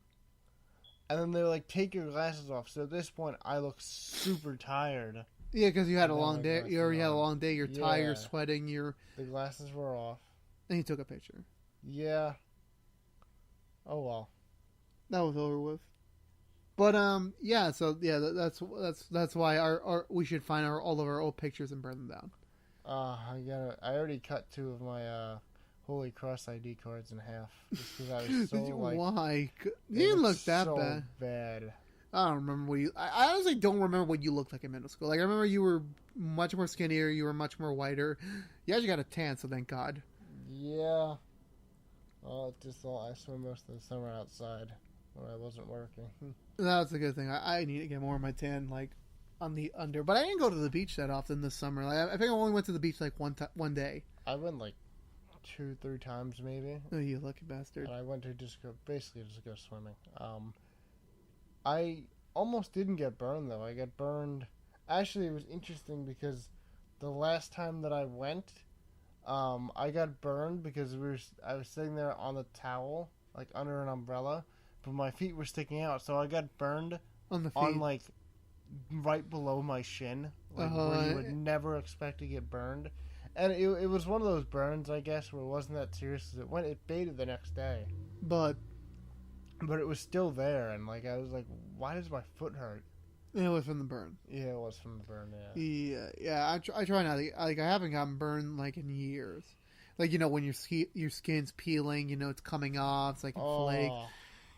And then they were like, take your glasses off. So at this point, I look super tired. Yeah, because you had a long day. You already had a long day. You're tired. You're sweating. The glasses were off. And you took a picture. Yeah. Oh well. That was over with. But yeah. So yeah, that's why we should find all of our old pictures and burn them down. I already cut 2 of my Holy Cross ID cards in half just because I was so like. Why? You didn't look that so bad. I don't remember what you. I honestly don't remember what you looked like in middle school. Like, I remember you were much more skinnier. You were much more whiter. You actually got a tan, so thank God. Yeah. Well, I swim most of the summer outside when I wasn't working. That's a good thing. I need to get more of my tan, like, on the under. But I didn't go to the beach that often this summer. Like, I think I only went to the beach like one day. I went like 2-3 times maybe. Oh, you lucky bastard! And I went to basically just go swimming. I almost didn't get burned though. I got burned. Actually, it was interesting because the last time that I went, I got burned because I was sitting there on the towel, like under an umbrella, but my feet were sticking out, so I got burned on the feet, on like right below my shin, like where you would never expect to get burned. And it was one of those burns, I guess, where it wasn't that serious. It faded the next day, but it was still there, and like I was like, why does my foot hurt? It was from the burn. Yeah, it was from the burn. Yeah. Yeah. I try not to. Like, I haven't gotten burned like in years. Like, you know, when your skin's peeling, you know, it's coming off. It's like a flake.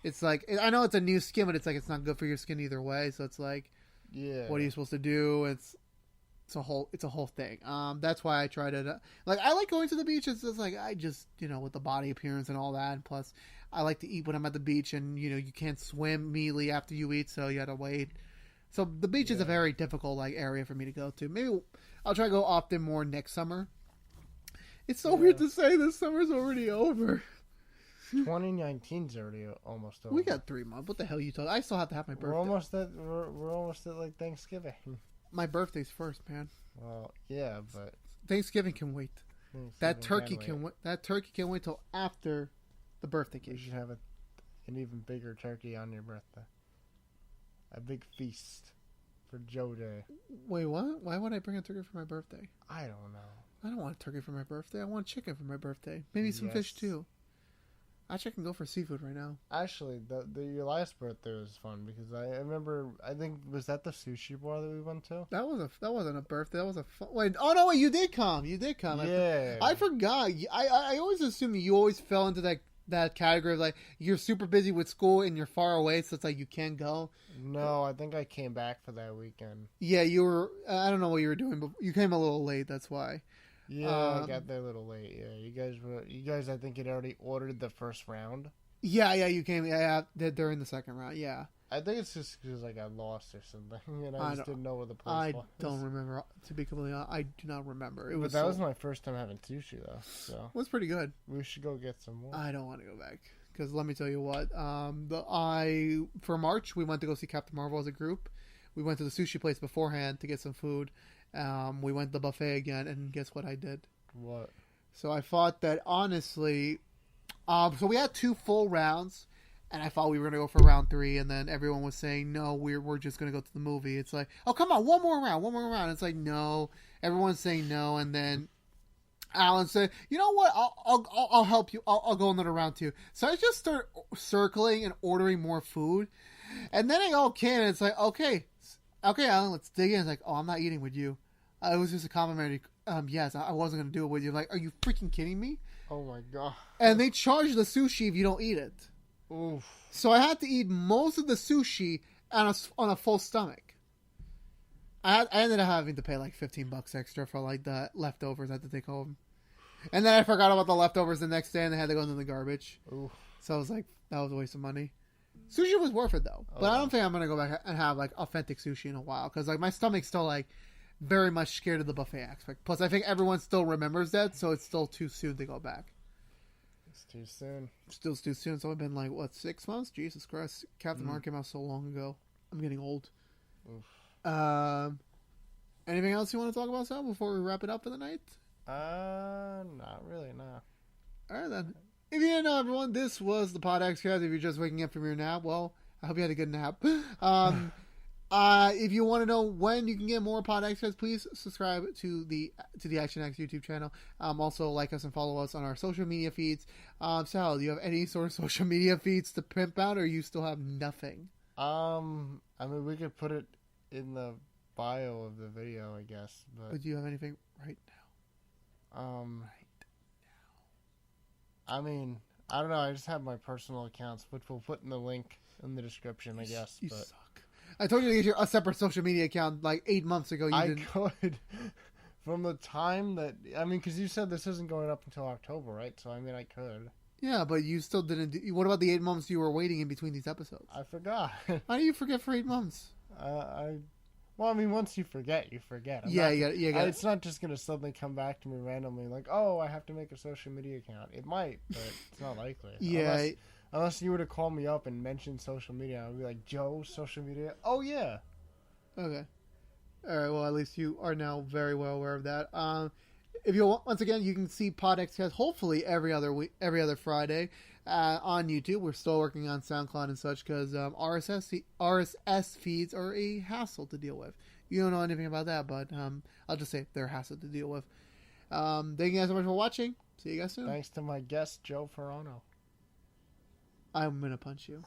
It's like, I know it's a new skin, but it's like it's not good for your skin either way. So it's like, yeah, what are you supposed to do? It's a whole thing. That's why I try to, like, I like going to the beach. It's just like, I just, you know, with the body appearance and all that. And plus, I like to eat when I'm at the beach, and you know, you can't swim immediately after you eat, so you gotta wait. So the beach is a very difficult like area for me to go to. Maybe I'll try to go often more next summer. It's so weird to say this summer's already over. 2019's already almost over. We got 3 months. What the hell are you talking? I still have to have my birthday. We're almost at like Thanksgiving. My birthday's first, man. Well, yeah, but Thanksgiving can wait. That turkey can wait. That turkey can wait till after the birthday cake. We should have an even bigger turkey on your birthday. A big feast for Joe Day. Wait, what? Why would I bring a turkey for my birthday? I don't know. I don't want a turkey for my birthday. I want chicken for my birthday. Maybe some fish too. Actually, I can go for seafood right now. Actually, your last birthday was fun because I remember. I think was that the sushi bar that we went to. That wasn't a birthday. That was a wait. Oh no, wait! You did come. Yeah. I forgot. I always assume you always fell into that category of like you're super busy with school and you're far away, so it's like you can't go. No, I think I came back for that weekend. Yeah, you were. I don't know what you were doing, but you came a little late. That's why. Yeah, I got there a little late. Yeah, you guys, I think had already ordered the first round. Yeah, you came. Yeah, during the second round. Yeah. I think it's just because I got lost or something, and I just didn't know where the place was. I don't remember. To be completely honest, I do not remember. That was my first time having sushi though, so it was pretty good. We should go get some more. I don't want to go back because let me tell you what. For March we went to go see Captain Marvel as a group. We went to the sushi place beforehand to get some food. We went to the buffet again, and guess what I did? What? So I thought that honestly, so we had 2 full rounds, and I thought we were gonna go for round 3, and then everyone was saying no, we're just gonna go to the movie. It's like, oh come on, one more round. It's like no, everyone's saying no, and then Alan said, you know what? I'll help you. I'll go another round too. So I just start circling and ordering more food, and then I go and it's like okay, Alan, let's dig in. It's like, oh, I'm not eating with you. It was just a complimentary. Yes, I wasn't gonna do it with you. I'm like, are you freaking kidding me? Oh my god! And they charge the sushi if you don't eat it. Oof. So I had to eat most of the sushi on a full stomach. I ended up having to pay like $15 extra for like the leftovers I had to take home, and then I forgot about the leftovers the next day, and they had to go into the garbage. Oof. So I was like, that was a waste of money. Sushi was worth it though, but I don't think I'm gonna go back and have like authentic sushi in a while because like my stomach's still like very much scared of the buffet aspect. Plus, I think everyone still remembers that, so it's still too soon to go back. It's too soon. Still too soon. It's only been like what 6 months? Jesus Christ! Captain Marvel came out so long ago. I'm getting old. Oof. Anything else you want to talk about, Sal, before we wrap it up for the night? Not really. No. All right then. If you didn't know, everyone, this was the PodXCast. If you're just waking up from your nap, well, I hope you had a good nap. If you want to know when you can get more PodXCast, please subscribe to the ActionX YouTube channel. Also, like us and follow us on our social media feeds. Sal, do you have any sort of social media feeds to pimp out, or you still have nothing? I mean, we could put it in the bio of the video, I guess. But do you have anything right now? I mean, I don't know. I just have my personal accounts, which we'll put in the link in the description, I guess. You suck. I told you to get a separate social media account like 8 months ago. I could. From the time that... I mean, because you said this isn't going up until October, right? So, I mean, I could. Yeah, but you still didn't... What about the 8 months you were waiting in between these episodes? I forgot. How do you forget for 8 months? Well, I mean, once you forget, you forget. It's not just going to suddenly come back to me randomly like, oh, I have to make a social media account. It might, but it's not likely. Yeah. Unless you were to call me up and mention social media, I'd be like, Joe, social media? Oh, yeah. Okay. All right, well, at least you are now very well aware of that. If you want, once again, you can see PodXCast hopefully every other Friday on YouTube. We're still working on SoundCloud and such because RSS feeds are a hassle to deal with. You don't know anything about that, but I'll just say they're a hassle to deal with. Thank you guys so much for watching. See you guys soon. Thanks to my guest, Joe Ferrano. I'm going to punch you.